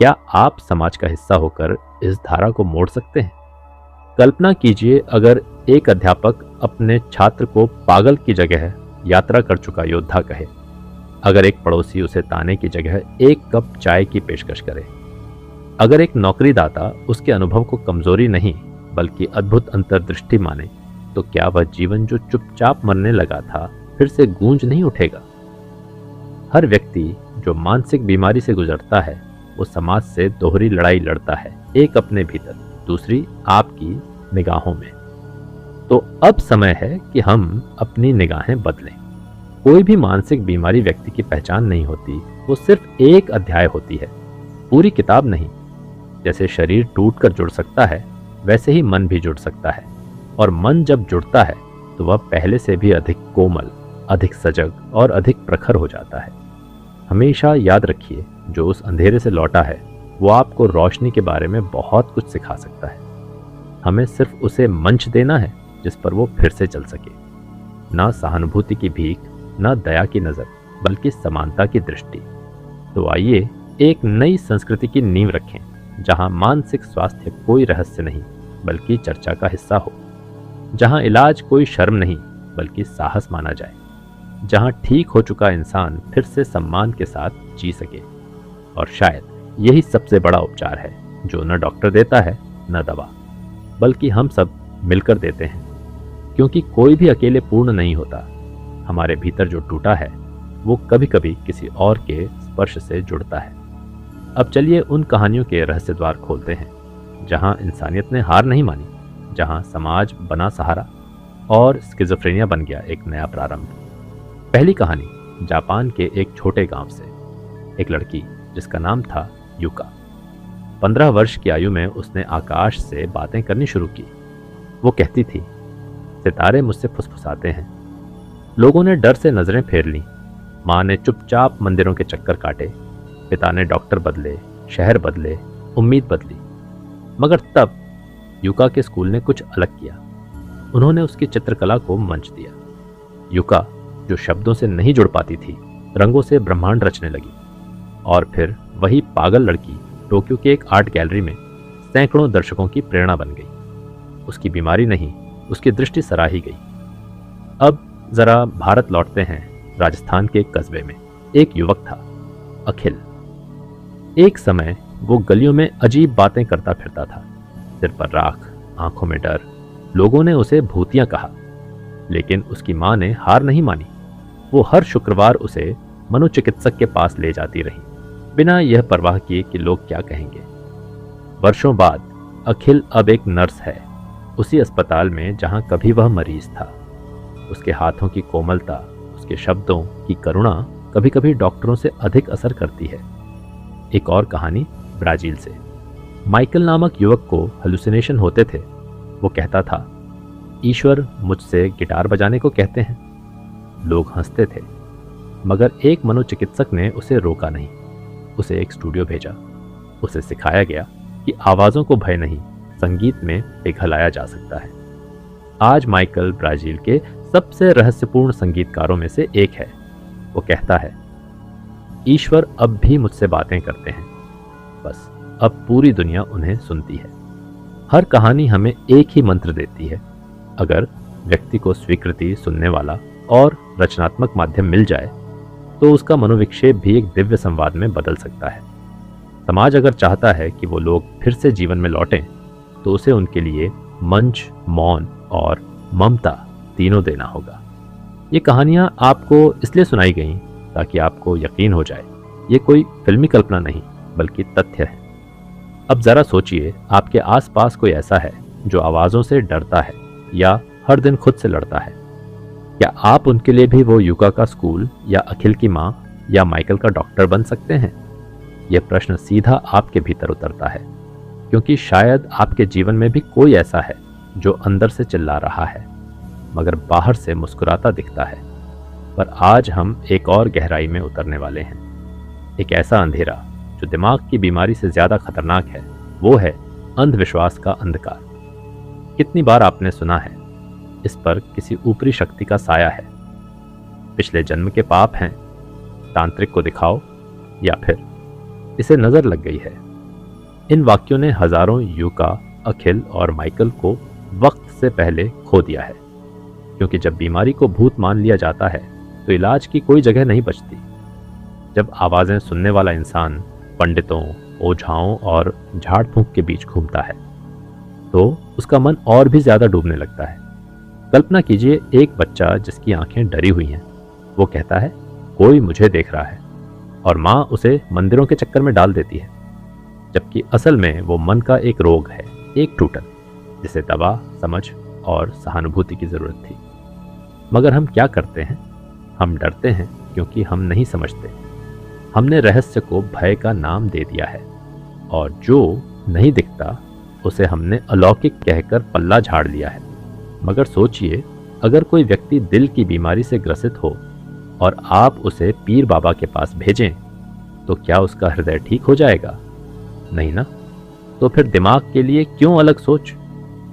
क्या आप समाज का हिस्सा होकर इस धारा को मोड़ सकते हैं? कल्पना कीजिए अगर एक अध्यापक अपने छात्र को पागल की जगह यात्रा कर चुका योद्धा कहे, अगर एक पड़ोसी उसे ताने की जगह एक कप चाय की पेशकश करे, अगर एक नौकरीदाता उसके अनुभव को कमजोरी नहीं बल्कि अद्भुत अंतर्दृष्टि माने, तो क्या वह जीवन जो चुपचाप मरने लगा था फिर से गूंज नहीं उठेगा? हर व्यक्ति जो मानसिक बीमारी से गुजरता है वो समाज से दोहरी लड़ाई लड़ता है, एक अपने भीतर, दूसरी आपकी निगाहों में। तो अब समय है कि हम अपनी निगाहें बदलें। कोई भी मानसिक बीमारी व्यक्ति की पहचान नहीं होती, वो सिर्फ एक अध्याय होती है, पूरी किताब नहीं। जैसे शरीर टूट कर जुड़ सकता है, वैसे ही मन भी जुड़ सकता है, और मन जब जुड़ता है तो वह पहले से भी अधिक कोमल, अधिक सजग और अधिक प्रखर हो जाता है। हमेशा याद रखिए, जो उस अंधेरे से लौटा है वो आपको रोशनी के बारे में बहुत कुछ सिखा सकता है। हमें सिर्फ उसे मंच देना है जिस पर वो फिर से चल सके। ना सहानुभूति की भीख, ना दया की नज़र, बल्कि समानता की दृष्टि। तो आइए एक नई संस्कृति की नींव रखें, जहां मानसिक स्वास्थ्य कोई रहस्य नहीं बल्कि चर्चा का हिस्सा हो, जहां इलाज कोई शर्म नहीं बल्कि साहस माना जाए, जहां ठीक हो चुका इंसान फिर से सम्मान के साथ जी सके। और शायद यही सबसे बड़ा उपचार है, जो न डॉक्टर देता है न दवा, बल्कि हम सब मिलकर देते हैं। क्योंकि कोई भी अकेले पूर्ण नहीं होता। हमारे भीतर जो टूटा है वो कभी कभी किसी और के स्पर्श से जुड़ता है। अब चलिए उन कहानियों के रहस्य द्वार खोलते हैं जहां इंसानियत ने हार नहीं मानी, जहां समाज बना सहारा और स्किज़ोफ्रेनिया बन गया एक नया प्रारंभ। पहली कहानी जापान के एक छोटे गांव से। एक लड़की जिसका नाम था यूका। 15 वर्ष की आयु में उसने आकाश से बातें करनी शुरू की। वो कहती थी, सितारे मुझसे फुसफुसाते हैं। लोगों ने डर से नजरें फेर लीं। माँ ने चुपचाप मंदिरों के चक्कर काटे। पिता ने डॉक्टर बदले, शहर बदले, उम्मीद बदली। मगर तब यूका के स्कूल ने कुछ अलग किया। उन्होंने उसकी चित्रकला को मंच दिया। यूका, जो शब्दों से नहीं जुड़ पाती थी, रंगों से ब्रह्मांड रचने लगी। और फिर वही पागल लड़की टोक्यो के एक आर्ट गैलरी में सैकड़ों दर्शकों की प्रेरणा बन गई। उसकी बीमारी नहीं, उसकी दृष्टि सराही गई। अब जरा भारत लौटते हैं। राजस्थान के एक कस्बे में एक युवक था, अखिल। एक समय वो गलियों में अजीब बातें करता फिरता था। सिर पर राख, आंखों में डर। लोगों ने उसे भूतिया कहा, लेकिन उसकी मां ने हार नहीं मानी। वो हर शुक्रवार उसे मनोचिकित्सक के पास ले जाती रही, बिना यह परवाह किए कि लोग क्या कहेंगे। वर्षों बाद अखिल अब एक नर्स है, उसी अस्पताल में जहां कभी वह मरीज था। उसके हाथों की कोमलता, उसके शब्दों की करुणा कभी कभी डॉक्टरों से अधिक असर करती है। एक और कहानी ब्राजील से। माइकल नामक युवक को हेलुसिनेशन होते थे। वो कहता था, ईश्वर मुझसे गिटार बजाने को कहते हैं। लोग हंसते थे, मगर एक मनोचिकित्सक ने उसे रोका नहीं। उसे एक स्टूडियो भेजा। उसे सिखाया गया कि आवाज़ों को भय नहीं, संगीत में पिघलाया जा सकता है। आज माइकल ब्राजील के सबसे रहस्यपूर्ण संगीतकारों में से एक है। वो कहता है, ईश्वर अब भी मुझसे बातें करते हैं, बस अब पूरी दुनिया उन्हें सुनती है। हर कहानी हमें एक ही मंत्र देती है। अगर व्यक्ति को स्वीकृति, सुनने वाला और रचनात्मक माध्यम मिल जाए तो उसका मनोविक्षेप भी एक दिव्य संवाद में बदल सकता है। समाज अगर चाहता है कि वो लोग फिर से जीवन में लौटें तो उसे उनके लिए मंच, मौन और ममता तीनों देना होगा। ये कहानियां आपको इसलिए सुनाई गईं ताकि आपको यकीन हो जाए ये कोई फिल्मी कल्पना नहीं, बल्कि तथ्य है। अब जरा सोचिए, आपके आसपास कोई ऐसा है जो आवाज़ों से डरता है या हर दिन खुद से लड़ता है। क्या आप उनके लिए भी वो यूका का स्कूल या अखिल की माँ या माइकल का डॉक्टर बन सकते हैं? यह प्रश्न सीधा आपके भीतर उतरता है, क्योंकि शायद आपके जीवन में भी कोई ऐसा है जो अंदर से चिल्ला रहा है मगर बाहर से मुस्कुराता दिखता है। पर आज हम एक और गहराई में उतरने वाले हैं। एक ऐसा अंधेरा जो दिमाग की बीमारी से ज्यादा खतरनाक है, वो है अंधविश्वास का अंधकार। कितनी बार आपने सुना है, इस पर किसी ऊपरी शक्ति का साया है, पिछले जन्म के पाप हैं, तांत्रिक को दिखाओ, या फिर इसे नजर लग गई है। इन वाक्यों ने हजारों यूका, अखिल और माइकल को वक्त से पहले खो दिया है, क्योंकि जब बीमारी को भूत मान लिया जाता है तो इलाज की कोई जगह नहीं बचती। जब आवाजें सुनने वाला इंसान पंडितों, ओझाओं और झाड़ फूंक के बीच घूमता है तो उसका मन और भी ज्यादा डूबने लगता है। कल्पना कीजिए, एक बच्चा जिसकी आंखें डरी हुई हैं, वो कहता है कोई मुझे देख रहा है, और माँ उसे मंदिरों के चक्कर में डाल देती है, जबकि असल में वो मन का एक रोग है, एक टूटन, जिसे दवा, समझ और सहानुभूति की जरूरत थी। मगर हम क्या करते हैं? हम डरते हैं क्योंकि हम नहीं समझते। हमने रहस्य को भय का नाम दे दिया है, और जो नहीं दिखता उसे हमने अलौकिक कहकर पल्ला झाड़ लिया है। मगर सोचिए, अगर कोई व्यक्ति दिल की बीमारी से ग्रसित हो और आप उसे पीर बाबा के पास भेजें तो क्या उसका हृदय ठीक हो जाएगा? नहीं ना। तो फिर दिमाग के लिए क्यों अलग सोच?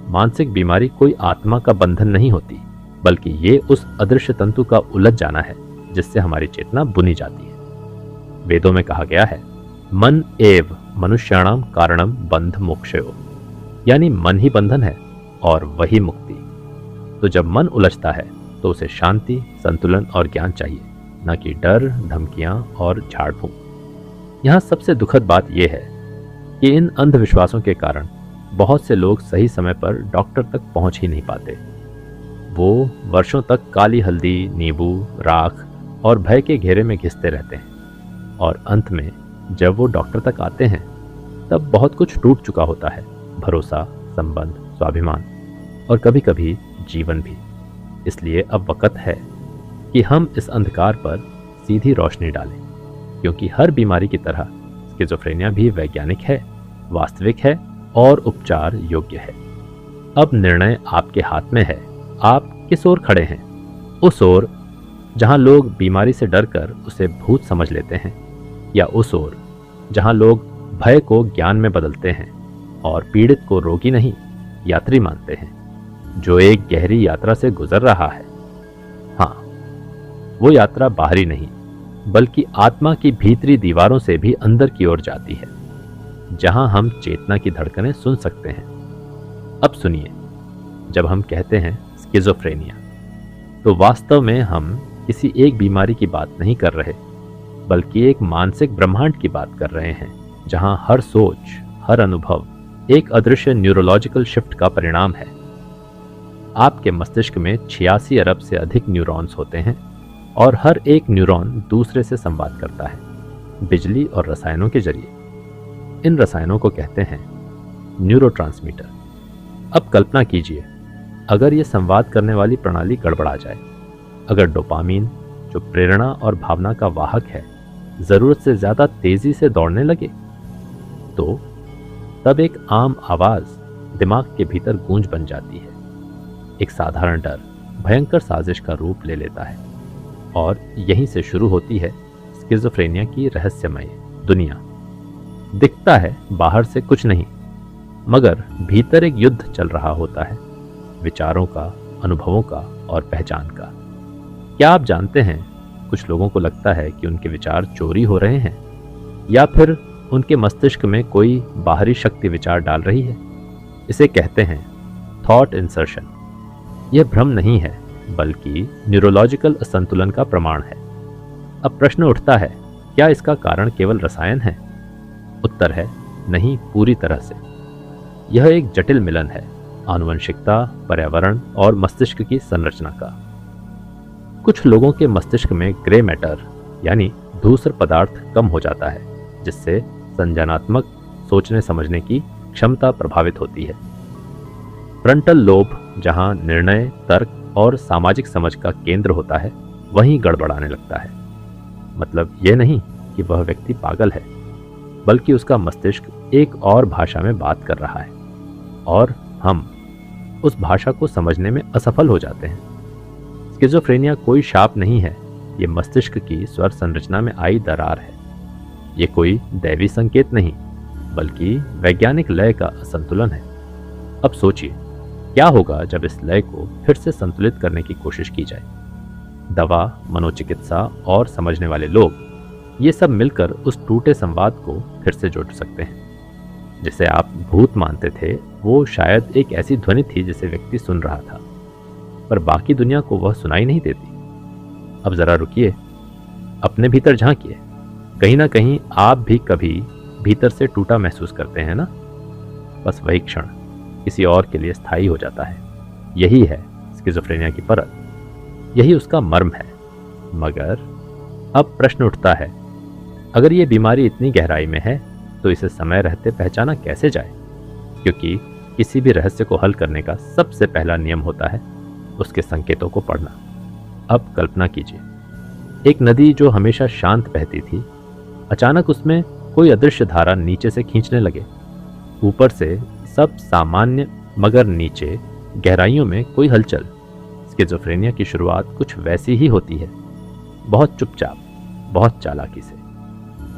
मानसिक बीमारी कोई आत्मा का बंधन नहीं होती, बल्कि ये उस अदृश्य तंतु का उलझ जाना है जिससे हमारी चेतना बुनी जाती है। वेदों में कहा गया है, मन एव मनुष्याणाम कारणम बंध मोक्षयो, यानी मन ही बंधन है और वही मुक्ति। तो जब मन उलझता है तो उसे शांति, संतुलन और ज्ञान चाहिए, न कि डर, धमकियां और झाड़ फूंक। यहाँ सबसे दुखद बात यह है कि इन अंधविश्वासों के कारण बहुत से लोग सही समय पर डॉक्टर तक पहुंच ही नहीं पाते। वो वर्षों तक काली हल्दी, नींबू, राख और भय के घेरे में घिसते रहते हैं और अंत में जब वो डॉक्टर तक आते हैं तब बहुत कुछ टूट चुका होता है। भरोसा, संबंध, स्वाभिमान और कभी कभी जीवन भी। इसलिए अब वक्त है कि हम इस अंधकार पर सीधी रोशनी डालें, क्योंकि हर बीमारी की तरह स्किज़ोफ्रेनिया भी वैज्ञानिक है, वास्तविक है और उपचार योग्य है। अब निर्णय आपके हाथ में है। आप किस ओर खड़े हैं? उस ओर जहां लोग बीमारी से डरकर उसे भूत समझ लेते हैं, या उस ओर जहां लोग भय को ज्ञान में बदलते हैं और पीड़ित को रोगी नहीं यात्री मानते हैं, जो एक गहरी यात्रा से गुजर रहा है। हाँ, वो यात्रा बाहरी नहीं बल्कि आत्मा की भीतरी दीवारों से भी अंदर की ओर जाती है, जहां हम चेतना की धड़कनें सुन सकते हैं। अब सुनिए, जब हम कहते हैं स्किज़ोफ्रेनिया तो वास्तव में हम किसी एक बीमारी की बात नहीं कर रहे, बल्कि एक मानसिक ब्रह्मांड की बात कर रहे हैं, जहां हर सोच, हर अनुभव एक अदृश्य न्यूरोलॉजिकल शिफ्ट का परिणाम है। आपके मस्तिष्क में 86 अरब से अधिक न्यूरॉन्स होते हैं और हर एक न्यूरॉन दूसरे से संवाद करता है, बिजली और रसायनों के जरिए। इन रसायनों को कहते हैं न्यूरोट्रांसमीटर। अब कल्पना कीजिए, अगर ये संवाद करने वाली प्रणाली गड़बड़ा जाए, अगर डोपामीन, जो प्रेरणा और भावना का वाहक है, जरूरत से ज्यादा तेजी से दौड़ने लगे, तो तब एक आम आवाज दिमाग के भीतर गूंज बन जाती है। एक साधारण डर भयंकर साजिश का रूप ले लेता है और यहीं से शुरू होती है स्किज़ोफ्रेनिया की रहस्यमय दुनिया। दिखता है बाहर से कुछ नहीं, मगर भीतर एक युद्ध चल रहा होता है, विचारों का, अनुभवों का और पहचान का। क्या आप जानते हैं, कुछ लोगों को लगता है कि उनके विचार चोरी हो रहे हैं या फिर उनके मस्तिष्क में कोई बाहरी शक्ति विचार डाल रही है। इसे कहते हैं थॉट इंसर्शन। यह भ्रम नहीं है बल्कि न्यूरोलॉजिकल असंतुलन का प्रमाण है। अब प्रश्न उठता है, क्या इसका कारण केवल रसायन है? उत्तर है नहीं, पूरी तरह से। यह एक जटिल मिलन है आनुवंशिकता, पर्यावरण और मस्तिष्क की संरचना का। कुछ लोगों के मस्तिष्क में ग्रे मैटर यानी धूसर पदार्थ कम हो जाता है, जिससे संज्ञानात्मक सोचने समझने की क्षमता प्रभावित होती है। फ्रंटल लोब, जहां निर्णय, तर्क और सामाजिक समझ का केंद्र होता है, वहीं गड़बड़ाने लगता है। मतलब यह नहीं कि वह व्यक्ति पागल है, बल्कि उसका मस्तिष्क एक और भाषा में बात कर रहा है और हम उस भाषा को समझने में असफल हो जाते हैं। स्किज़ोफ्रेनिया कोई शाप नहीं है, ये मस्तिष्क की स्वर संरचना में आई दरार है। ये कोई दैवी संकेत नहीं, बल्कि वैज्ञानिक लय का असंतुलन है। अब सोचिए, क्या होगा जब इस लय को फिर से संतुलित करने की कोशिश की जाए? दवा, मनोचिकित्सा और समझने वाले लोग, ये सब मिलकर उस टूटे संवाद को फिर से जोड़ सकते हैं। जिसे आप भूत मानते थे, वो शायद एक ऐसी ध्वनि थी जिसे व्यक्ति सुन रहा था, पर बाकी दुनिया को वह सुनाई नहीं देती। अब जरा रुकिए, अपने भीतर झांकिए। कहीं ना कहीं आप भी कभी भीतर से टूटा महसूस करते हैं ना? बस वही क्षण किसी और के लिए स्थायी हो जाता है। यही है स्किज़ोफ्रेनिया की परत, यही उसका मर्म है। मगर अब प्रश्न उठता है, अगर ये बीमारी इतनी गहराई में है तो इसे समय रहते पहचाना कैसे जाए? क्योंकि किसी भी रहस्य को हल करने का सबसे पहला नियम होता है उसके संकेतों को पढ़ना। अब कल्पना कीजिए, एक नदी जो हमेशा शांत बहती थी, अचानक उसमें कोई अदृश्य धारा नीचे से खींचने लगे। ऊपर से सब सामान्य, मगर नीचे गहराइयों में कोई हलचल। स्किज़ोफ्रेनिया की शुरुआत कुछ वैसी ही होती है, बहुत चुपचाप, बहुत चालाकी से।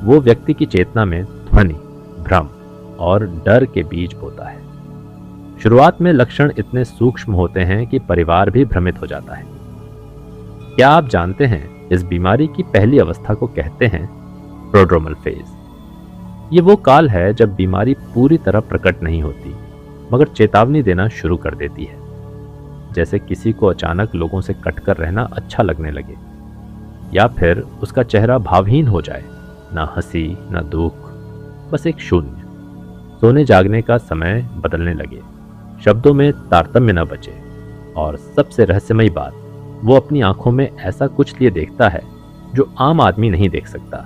वो व्यक्ति की चेतना में ध्वनि, भ्रम और डर के बीज बोता है। शुरुआत में लक्षण इतने सूक्ष्म होते हैं कि परिवार भी भ्रमित हो जाता है। क्या आप जानते हैं, इस बीमारी की पहली अवस्था को कहते हैं प्रोड्रोमल फेज। ये वो काल है जब बीमारी पूरी तरह प्रकट नहीं होती, मगर चेतावनी देना शुरू कर देती है। जैसे किसी को अचानक लोगों से कटकर रहना अच्छा लगने लगे, या फिर उसका चेहरा भावहीन हो जाए, ना हंसी ना दुख, बस एक शून्य। सोने जागने का समय बदलने लगे, शब्दों में तारतम्य न बचे, और सबसे रहस्यमयी बात, वो अपनी आंखों में ऐसा कुछ लिए देखता है जो आम आदमी नहीं देख सकता।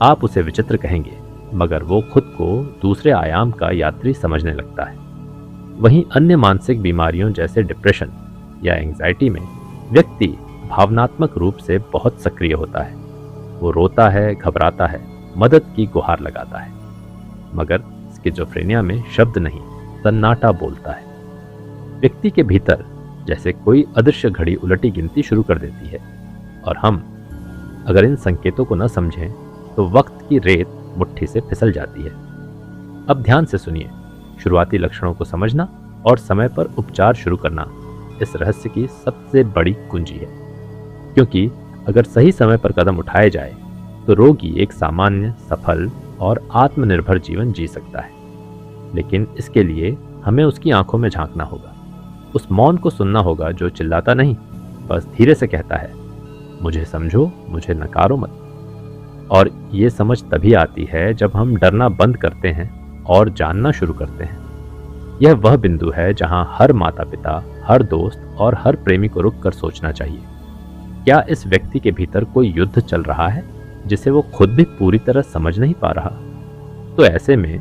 आप उसे विचित्र कहेंगे, मगर वो खुद को दूसरे आयाम का यात्री समझने लगता है। वहीं अन्य मानसिक बीमारियों जैसे डिप्रेशन या एंग्जाइटी में व्यक्ति भावनात्मक रूप से बहुत सक्रिय होता है। वो रोता है, घबराता है, मदद की गुहार लगाता है। मगर स्किज़ोफ्रेनिया में शब्द नहीं, सन्नाटा बोलता है। व्यक्ति के भीतर जैसे कोई अदृश्य घड़ी उलटी गिनती शुरू कर देती है, और हम अगर इन संकेतों को न समझें तो वक्त की रेत मुट्ठी से फिसल जाती है। अब ध्यान से सुनिए, शुरुआती लक्षणों को समझना और समय पर उपचार शुरू करना इस रहस्य की सबसे बड़ी कुंजी है। क्योंकि अगर सही समय पर कदम उठाए जाए तो रोगी एक सामान्य, सफल और आत्मनिर्भर जीवन जी सकता है। लेकिन इसके लिए हमें उसकी आंखों में झांकना होगा, उस मौन को सुनना होगा जो चिल्लाता नहीं, बस धीरे से कहता है, मुझे समझो, मुझे नकारो मत। और ये समझ तभी आती है जब हम डरना बंद करते हैं और जानना शुरू करते हैं। यह वह बिंदु है जहां हर माता पिता, हर दोस्त और हर प्रेमी को रुक कर सोचना चाहिए, क्या इस व्यक्ति के भीतर कोई युद्ध चल रहा है जिसे वो खुद भी पूरी तरह समझ नहीं पा रहा? तो ऐसे में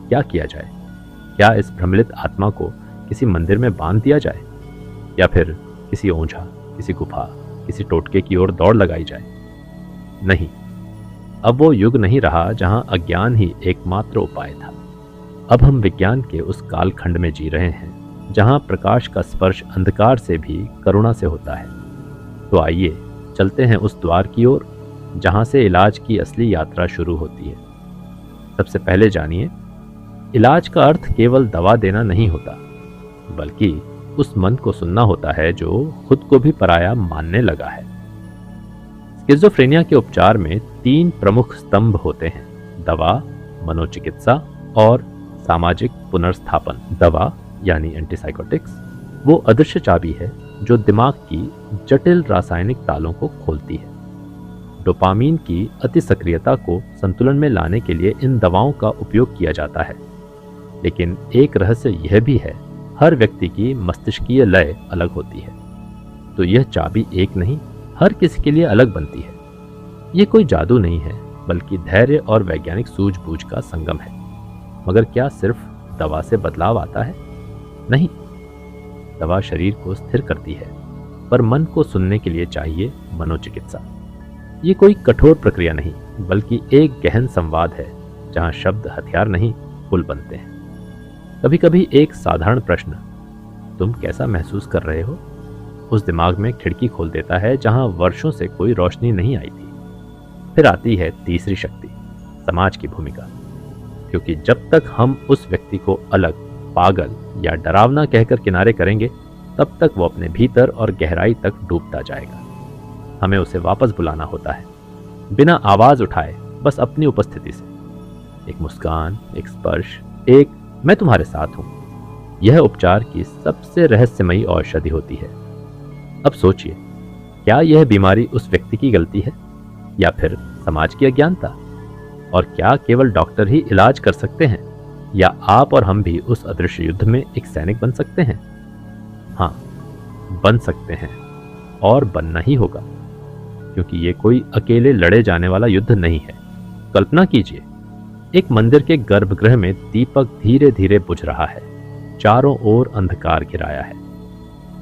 क्या किया जाए? क्या इस भ्रमित आत्मा को किसी मंदिर में बांध दिया जाए, या फिर किसी ओझा, किसी गुफा, किसी टोटके की ओर दौड़ लगाई जाए? नहीं, अब वो युग नहीं रहा जहां अज्ञान ही एकमात्र उपाय था। अब हम विज्ञान के उस कालखंड में जी रहे हैं जहां प्रकाश का स्पर्श अंधकार से भी करुणा से होता है। तो आइए चलते हैं उस द्वार की ओर जहां से इलाज की असली यात्रा शुरू होती है। सबसे पहले जानिए, इलाज का अर्थ केवल दवा देना नहीं होता, बल्कि उस मन को सुनना होता है जो खुद को भी पराया मानने लगा है। स्किज़ोफ्रेनिया के उपचार में 3 प्रमुख स्तंभ होते हैं: दवा, मनोचिकित्सा और सामाजिक पुनर्स्थापन। दवा यानी एंटीसाइकोटिक्स वो अदृश्य चाबी है जो दिमाग की जटिल रासायनिक तालों को खोलती है। डोपामीन की अति सक्रियता को संतुलन में लाने के लिए इन दवाओं का उपयोग किया जाता है। लेकिन एक रहस्य यह भी है, हर व्यक्ति की मस्तिष्कीय लय अलग होती है, तो यह चाबी एक नहीं, हर किसी के लिए अलग बनती है। ये कोई जादू नहीं है, बल्कि धैर्य और वैज्ञानिक सूझबूझ का संगम है। मगर क्या सिर्फ दवा से बदलाव आता है? नहीं, दवा शरीर को स्थिर करती है, पर मन को सुनने के लिए चाहिए मनोचिकित्सा। ये कोई कठोर प्रक्रिया नहीं, बल्कि एक गहन संवाद है जहां शब्द हथियार नहीं, पुल बनते हैं। कभी कभी एक साधारण प्रश्न, तुम कैसा महसूस कर रहे हो, उस दिमाग में खिड़की खोल देता है जहां वर्षों से कोई रोशनी नहीं आई थी। फिर आती है तीसरी शक्ति, समाज की भूमिका। क्योंकि जब तक हम उस व्यक्ति को अलग, पागल या डरावना कहकर किनारे करेंगे, तब तक वो अपने भीतर और गहराई तक डूबता जाएगा। हमें उसे वापस बुलाना होता है, बिना आवाज उठाए, बस अपनी उपस्थिति से। एक मुस्कान, एक स्पर्श, एक मैं तुम्हारे साथ हूं। यह उपचार की सबसे रहस्यमयी औषधि होती है। अब सोचिए, क्या यह बीमारी उस व्यक्ति की गलती है या फिर समाज की अज्ञानता? और क्या केवल डॉक्टर ही इलाज कर सकते हैं, या आप और हम भी उस अदृश्य युद्ध में एक सैनिक बन सकते हैं? हाँ, बन सकते हैं, और बनना ही होगा, क्योंकि ये कोई अकेले लड़े जाने वाला युद्ध नहीं है। कल्पना कीजिए, एक मंदिर के गर्भगृह में दीपक धीरे धीरे बुझ रहा है, चारों ओर अंधकार घिराया है।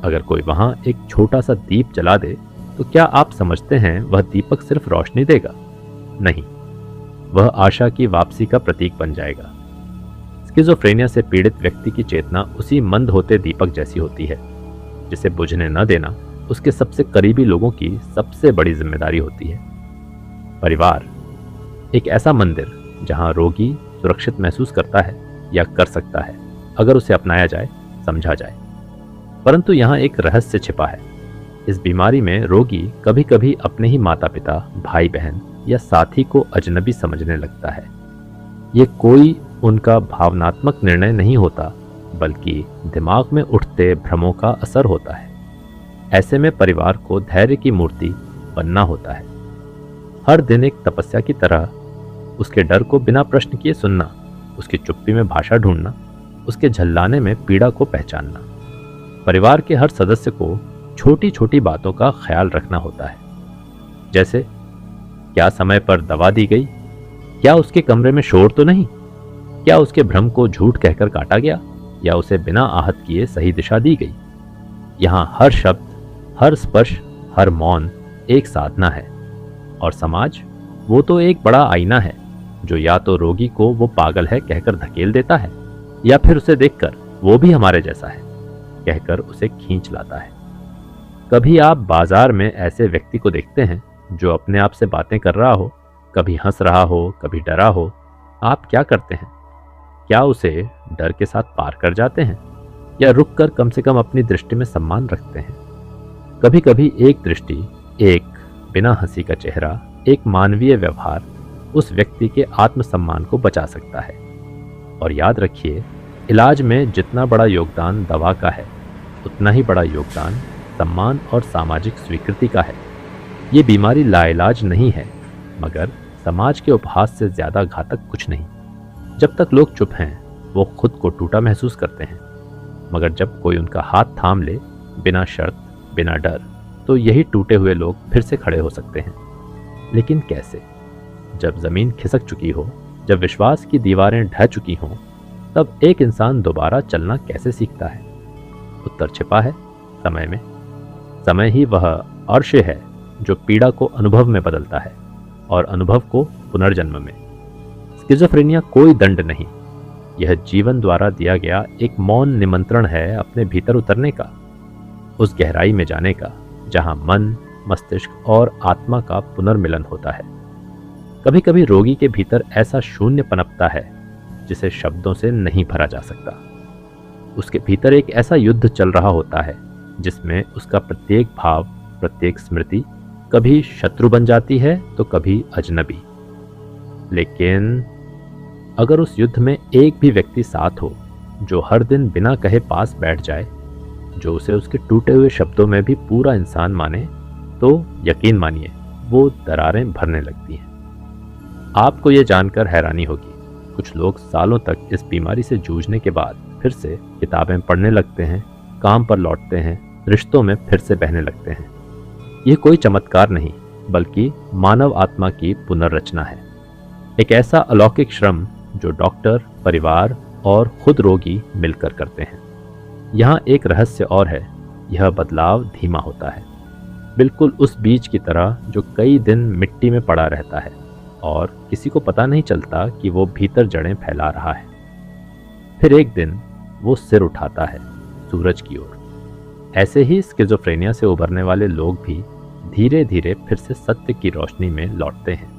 अगर कोई वहां एक छोटा सा दीप जला दे, तो क्या आप समझते हैं वह दीपक सिर्फ रोशनी देगा? नहीं, वह आशा की वापसी का प्रतीक बन जाएगा। स्किज़ोफ्रेनिया से पीड़ित व्यक्ति की चेतना उसी मंद होते दीपक जैसी होती है, जिसे बुझने न देना उसके सबसे करीबी लोगों की सबसे बड़ी जिम्मेदारी होती है। परिवार एक ऐसा मंदिर जहां रोगी सुरक्षित महसूस करता है या कर सकता है, अगर उसे अपनाया जाए, समझा जाए। परंतु यहाँ एक रहस्य छिपा है। इस बीमारी में रोगी कभी कभी अपने ही माता पिता, भाई बहन या साथी को अजनबी समझने लगता है। ये कोई उनका भावनात्मक निर्णय नहीं होता, बल्कि दिमाग में उठते भ्रमों का असर होता है। ऐसे में परिवार को धैर्य की मूर्ति बनना होता है। हर दिन एक तपस्या की तरह उसके डर को बिना प्रश्न किए सुनना, उसकी चुप्पी में भाषा ढूंढना, उसके झल्लाने में पीड़ा को पहचानना। परिवार के हर सदस्य को छोटी छोटी बातों का ख्याल रखना होता है, जैसे क्या समय पर दवा दी गई, क्या उसके कमरे में शोर तो नहीं, क्या उसके भ्रम को झूठ कहकर काटा गया, या उसे बिना आहत किए सही दिशा दी गई। यहाँ हर शब्द, हर स्पर्श, हर मौन एक साधना है। और समाज, वो तो एक बड़ा आईना है जो या तो रोगी को वो पागल है कहकर धकेल देता है, या फिर उसे देखकर वो भी हमारे जैसा है कहकर उसे खींच लाता है। कभी आप बाजार में ऐसे व्यक्ति को देखते हैं जो अपने आप से बातें कर रहा हो, कभी हंस रहा हो, कभी डरा हो। आप क्या करते हैं? क्या उसे डर के साथ पार कर जाते हैं, या रुककर कम से कम अपनी दृष्टि में सम्मान रखते हैं? कभी कभी एक दृष्टि, एक बिना हंसी का चेहरा, एक मानवीय व्यवहार उस व्यक्ति के आत्मसम्मान को बचा सकता है। और याद रखिए, इलाज में जितना बड़ा योगदान दवा का है, उतना ही बड़ा योगदान सम्मान और सामाजिक स्वीकृति का है। ये बीमारी लाइलाज नहीं है, मगर समाज के उपहास से ज्यादा घातक कुछ नहीं। जब तक लोग चुप हैं, वो खुद को टूटा महसूस करते हैं, मगर जब कोई उनका हाथ थाम ले, बिना शर्त, बिना डर, तो यही टूटे हुए लोग फिर से खड़े हो सकते हैं। लेकिन कैसे? जब जमीन खिसक चुकी हो, जब विश्वास की दीवारें ढह चुकी हों, तब एक इंसान दोबारा चलना कैसे सीखता है? उत्तर छिपा है समय में। समय ही वह अर्श है जो पीड़ा को अनुभव में बदलता है और अनुभव को पुनर्जन्म में। स्किज़ोफ्रेनिया कोई दंड नहीं, यह जीवन द्वारा दिया गया एक मौन निमंत्रण है अपने भीतर उतरने का, उस गहराई में जाने का जहां मन, मस्तिष्क और आत्मा का पुनर्मिलन होता है। कभी कभी रोगी के भीतर ऐसा शून्य पनपता है जिसे शब्दों से नहीं भरा जा सकता। उसके भीतर एक ऐसा युद्ध चल रहा होता है जिसमें उसका प्रत्येक भाव, प्रत्येक स्मृति कभी शत्रु बन जाती है तो कभी अजनबी। लेकिन अगर उस युद्ध में एक भी व्यक्ति साथ हो जो हर दिन बिना कहे पास बैठ जाए, जो उसे उसके टूटे हुए शब्दों में भी पूरा इंसान माने, तो यकीन मानिए वो दरारें भरने लगती हैं। आपको ये जानकर हैरानी होगी, कुछ लोग सालों तक इस बीमारी से जूझने के बाद फिर से किताबें पढ़ने लगते हैं, काम पर लौटते हैं, रिश्तों में फिर से बहने लगते हैं। ये कोई चमत्कार नहीं, बल्कि मानव आत्मा की पुनर्रचना है। एक ऐसा अलौकिक श्रम जो डॉक्टर, परिवार और खुद रोगी मिलकर करते हैं। यहाँ एक रहस्य और है, यह बदलाव धीमा होता है, बिल्कुल उस बीज की तरह जो कई दिन मिट्टी में पड़ा रहता है और किसी को पता नहीं चलता कि वो भीतर जड़ें फैला रहा है। फिर एक दिन वो सिर उठाता है सूरज की ओर। ऐसे ही स्किज़ोफ्रेनिया से उभरने वाले लोग भी धीरे धीरे फिर से सत्य की रोशनी में लौटते हैं,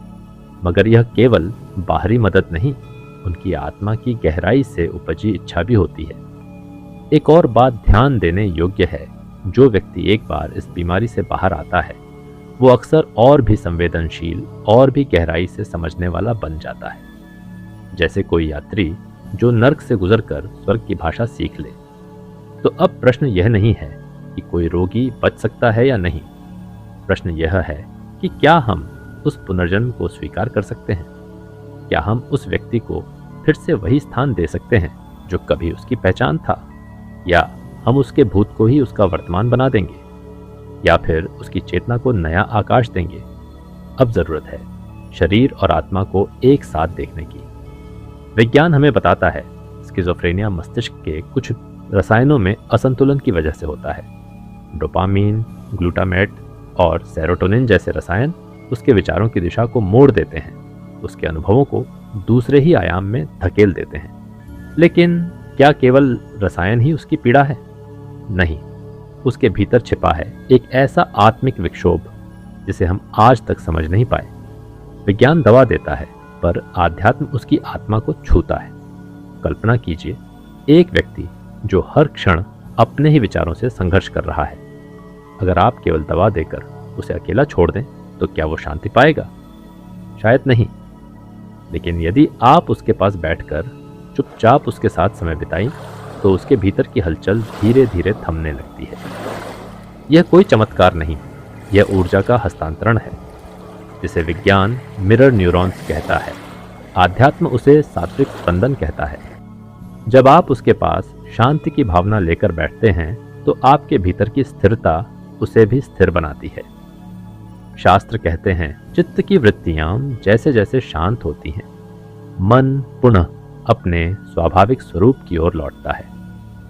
मगर यह केवल बाहरी मदद नहीं, उनकी आत्मा की गहराई से उपजी इच्छा भी होती है। एक और बात ध्यान देने योग्य है, जो व्यक्ति एक बार इस बीमारी से बाहर आता है, वो अक्सर और भी संवेदनशील और भी गहराई से समझने वाला बन जाता है। जैसे कोई यात्री जो नर्क से गुजरकर स्वर्ग की भाषा सीख ले। तो अब प्रश्न यह नहीं है कि कोई रोगी बच सकता है या नहीं, प्रश्न यह है कि क्या हम उस पुनर्जन्म को स्वीकार कर सकते हैं? क्या हम उस व्यक्ति को फिर से वही स्थान दे सकते हैं जो कभी उसकी पहचान था, या हम उसके भूत को ही उसका वर्तमान बना देंगे, या फिर उसकी चेतना को नया आकाश देंगे? अब जरूरत है शरीर और आत्मा को एक साथ देखने की। विज्ञान हमें बताता है स्किज़ोफ्रेनिया मस्तिष्क के कुछ रसायनों में असंतुलन की वजह से होता है। डोपामीन, ग्लूटामेट और सेरोटोनिन जैसे रसायन उसके विचारों की दिशा को मोड़ देते हैं, उसके अनुभवों को दूसरे ही आयाम में धकेल देते हैं। लेकिन क्या केवल रसायन ही उसकी पीड़ा है? नहीं, उसके भीतर छिपा है एक ऐसा आत्मिक विक्षोभ जिसे हम आज तक समझ नहीं पाए। विज्ञान दवा देता है, पर आध्यात्म उसकी आत्मा को छूता है। कल्पना कीजिए, एक व्यक्ति जो हर क्षण अपने ही विचारों से संघर्ष कर रहा है। अगर आप केवल दवा देकर उसे अकेला छोड़ दें तो क्या वो शांति पाएगा? शायद नहीं। लेकिन यदि आप उसके पास बैठकर चुपचाप उसके साथ समय बिताएं, तो उसके भीतर की हलचल धीरे धीरे थमने लगती है। यह कोई चमत्कार नहीं, यह ऊर्जा का हस्तांतरण है। जिसे विज्ञान मिरर न्यूरॉन्स कहता है। आध्यात्म उसे सात्विक स्पंदन कहता है। जब आप उसके पास शांति की भावना लेकर बैठते हैं तो आपके भीतर की स्थिरता उसे भी स्थिर बनाती है। शास्त्र कहते हैं चित्त की वृत्तियां जैसे जैसे शांत होती हैं, मन पुनः अपने स्वाभाविक स्वरूप की ओर लौटता है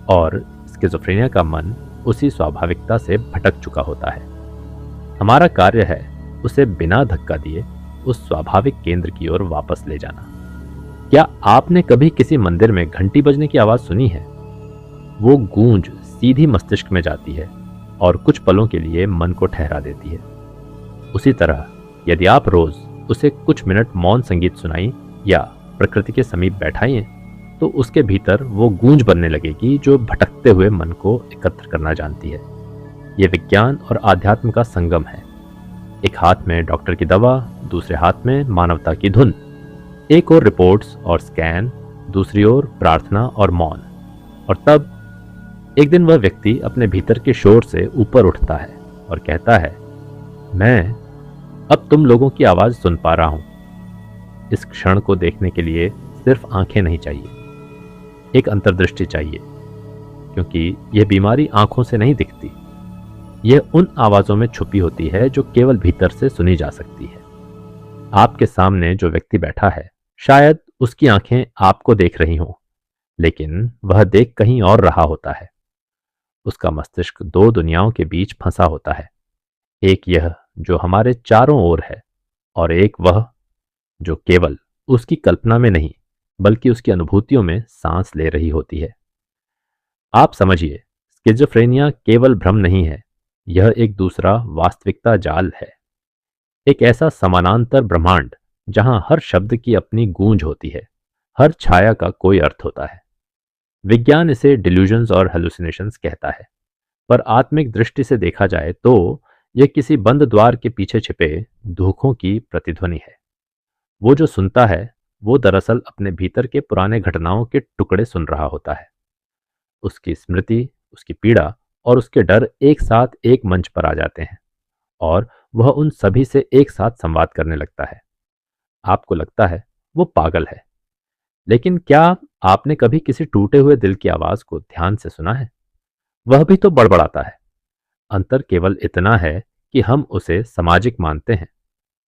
और स्किज़ोफ्रेनिया का मन उसी स्वाभाविकता से भटक चुका होता है। हमारा कार्य है उसे बिना धक्का दिए उस स्वाभाविक केंद्र की ओर वापस ले जाना। क्या आपने कभी किसी मंदिर में घंटी बजने की आवाज सुनी है? वो गूंज सीधी मस्तिष्क में जाती है और कुछ पलों के लिए मन को ठहरा देती है। उसी तरह यदि आप रोज उसे कुछ मिनट मौन संगीत सुनाई या प्रकृति के समीप बैठाइए तो उसके भीतर वो गूंज बनने लगेगी जो भटकते हुए मन को एकत्र करना जानती है। ये विज्ञान और आध्यात्म का संगम है। एक हाथ में डॉक्टर की दवा, दूसरे हाथ में मानवता की धुन। एक ओर रिपोर्ट्स और स्कैन, दूसरी ओर प्रार्थना और मौन। और तब एक दिन वह व्यक्ति अपने भीतर के शोर से ऊपर उठता है और कहता है, मैं अब तुम लोगों की आवाज सुन पा रहा हूं। इस क्षण को देखने के लिए सिर्फ आंखें नहीं चाहिए, एक अंतर्दृष्टि चाहिए, क्योंकि यह बीमारी आंखों से नहीं दिखती। यह उन आवाजों में छुपी होती है जो केवल भीतर से सुनी जा सकती है। आपके सामने जो व्यक्ति बैठा है, शायद उसकी आंखें आपको देख रही हों, लेकिन वह देख कहीं और रहा होता है। उसका मस्तिष्क दो दुनियाओं के बीच फंसा होता है, एक यह जो हमारे चारों ओर है और एक वह जो केवल उसकी कल्पना में नहीं बल्कि उसकी अनुभूतियों में सांस ले रही होती है। आप समझिए, स्किज़ोफ्रेनिया केवल भ्रम नहीं है, यह एक दूसरा वास्तविकता जाल है। एक ऐसा समानांतर ब्रह्मांड जहां हर शब्द की अपनी गूंज होती है, हर छाया का कोई अर्थ होता है। विज्ञान इसे डिल्यूजन्स और हेलुसिनेशंस कहता है, पर आत्मिक दृष्टि से देखा जाए तो यह किसी बंद द्वार के पीछे छिपे धोखों की प्रतिध्वनि है। वो जो सुनता है वो दरअसल अपने भीतर के पुराने घटनाओं के टुकड़े सुन रहा होता है। उसकी स्मृति, उसकी पीड़ा और उसके डर एक साथ एक मंच पर आ जाते हैं और वह उन सभी से एक साथ संवाद करने लगता है। आपको लगता है वो पागल है, लेकिन क्या आपने कभी किसी टूटे हुए दिल की आवाज को ध्यान से सुना है? वह भी तो बड़बड़ाता है। अंतर केवल इतना है कि हम उसे सामाजिक मानते हैं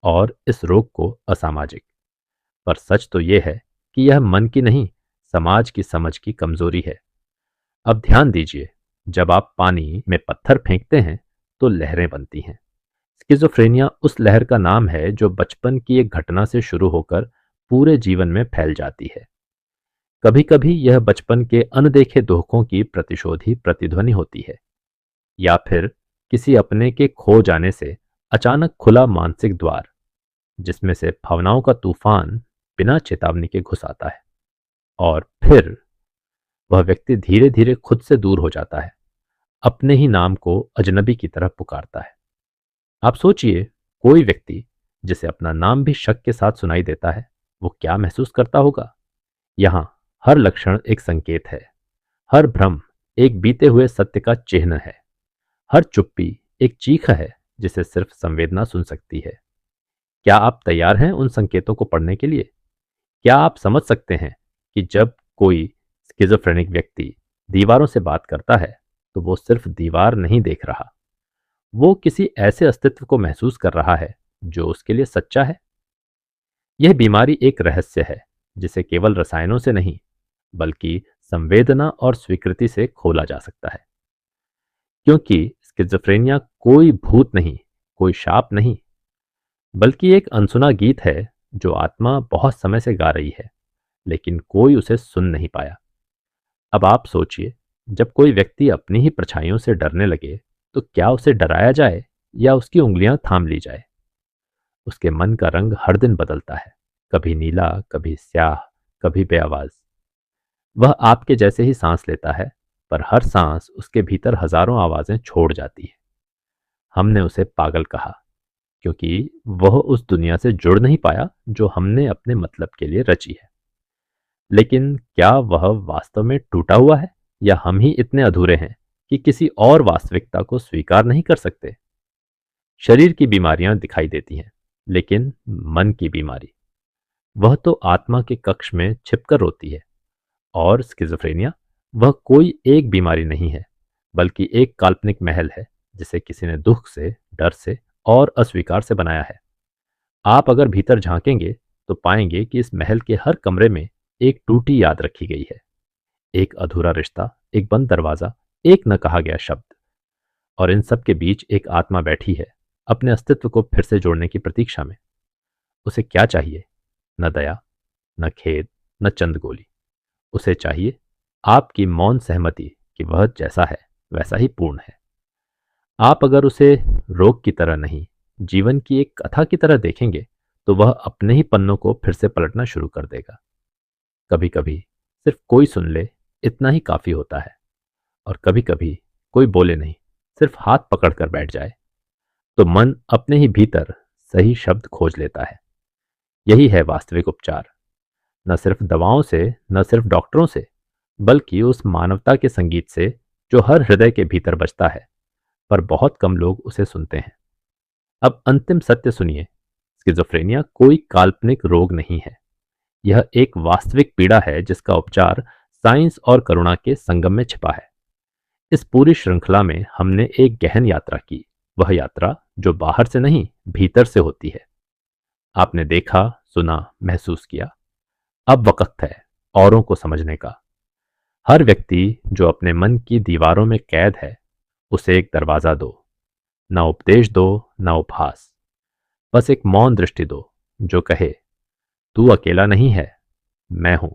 और इस रोग को असामाजिक। पर सच तो यह है कि यह मन की नहीं, समाज की समझ की कमजोरी है। अब ध्यान दीजिए, जब आप पानी में पत्थर फेंकते हैं तो लहरें बनती हैं। स्किज़ोफ्रेनिया उस लहर का नाम है जो बचपन की एक घटना से शुरू होकर पूरे जीवन में फैल जाती है। कभी कभी यह बचपन के अनदेखे धोखों की प्रतिशोधी प्रतिध्वनि होती है, या फिर किसी अपने के खो जाने से अचानक खुला मानसिक द्वार, जिसमें से भावनाओं का तूफान बिना चेतावनी के घुस आता है और फिर वह व्यक्ति धीरे धीरे खुद से दूर हो जाता है, अपने ही नाम को अजनबी की तरह पुकारता है। आप सोचिए, कोई व्यक्ति जिसे अपना नाम भी शक के साथ सुनाई देता है, वो क्या महसूस करता होगा? यहां हर लक्षण एक संकेत है, हर भ्रम एक बीते हुए सत्य का चिन्ह है, हर चुप्पी एक चीख है जिसे सिर्फ संवेदना सुन सकती है। क्या आप तैयार हैं उन संकेतों को पढ़ने के लिए? क्या आप समझ सकते हैं कि जब कोई स्किज़ोफ्रेनिक व्यक्ति दीवारों से बात करता है तो वो सिर्फ दीवार नहीं देख रहा, वो किसी ऐसे अस्तित्व को महसूस कर रहा है जो उसके लिए सच्चा है। यह बीमारी एक रहस्य है जिसे केवल रसायनों से नहीं बल्कि संवेदना और स्वीकृति से खोला जा सकता है। क्योंकि स्किज़ोफ्रेनिया कोई भूत नहीं, कोई शाप नहीं, बल्कि एक अनसुना गीत है जो आत्मा बहुत समय से गा रही है, लेकिन कोई उसे सुन नहीं पाया। अब आप सोचिए, जब कोई व्यक्ति अपनी ही परछाइयों से डरने लगे तो क्या उसे डराया जाए या उसकी उंगलियां थाम ली जाए? उसके मन का रंग हर दिन बदलता है, कभी नीला, कभी स्याह, कभी बेआवाज। वह आपके जैसे ही सांस लेता है, पर हर सांस उसके भीतर हजारों आवाजें छोड़ जाती है। हमने उसे पागल कहा क्योंकि वह उस दुनिया से जुड़ नहीं पाया जो हमने अपने मतलब के लिए रची है। लेकिन क्या वह वास्तव में टूटा हुआ है या हम ही इतने अधूरे हैं कि किसी और वास्तविकता को स्वीकार नहीं कर सकते? शरीर की बीमारियां दिखाई देती हैं, लेकिन मन की बीमारी, वह तो आत्मा के कक्ष में छिपकर रोती है। और स्किज़ोफ्रेनिया, वह कोई एक बीमारी नहीं है, बल्कि एक काल्पनिक महल है जिसे किसी ने दुख से, डर से और अस्वीकार से बनाया है। आप अगर भीतर झांकेंगे तो पाएंगे कि इस महल के हर कमरे में एक टूटी याद रखी गई है, एक अधूरा रिश्ता, एक बंद दरवाजा, एक न कहा गया शब्द। और इन सब के बीच एक आत्मा बैठी है, अपने अस्तित्व को फिर से जोड़ने की प्रतीक्षा में। उसे क्या चाहिए? न दया, न खेद, न चंद गोली। उसे चाहिए आपकी मौन सहमति कि वह जैसा है वैसा ही पूर्ण है। आप अगर उसे रोग की तरह नहीं, जीवन की एक कथा की तरह देखेंगे तो वह अपने ही पन्नों को फिर से पलटना शुरू कर देगा। कभी कभी सिर्फ कोई सुन ले, इतना ही काफी होता है। और कभी कभी कोई बोले नहीं, सिर्फ हाथ पकड़कर बैठ जाए, तो मन अपने ही भीतर सही शब्द खोज लेता है। यही है वास्तविक उपचार, न सिर्फ दवाओं से, न सिर्फ डॉक्टरों से, बल्कि उस मानवता के संगीत से जो हर हृदय के भीतर बजता है, पर बहुत कम लोग उसे सुनते हैं। अब अंतिम सत्य सुनिए, स्किज़ोफ्रेनिया कोई काल्पनिक रोग नहीं है। यह एक वास्तविक पीड़ा है जिसका उपचार साइंस और करुणा के संगम में छिपा है। इस पूरी श्रृंखला में हमने एक गहन यात्रा की, वह यात्रा जो बाहर से नहीं, भीतर से होती है। आपने देखा, सुना, महसूस किया। अब वक्त है औरों को समझने का। हर व्यक्ति जो अपने मन की दीवारों में कैद है, उसे एक दरवाजा दो। ना उपदेश दो, ना उपहास, बस एक मौन दृष्टि दो जो कहे, तू अकेला नहीं है, मैं हूं।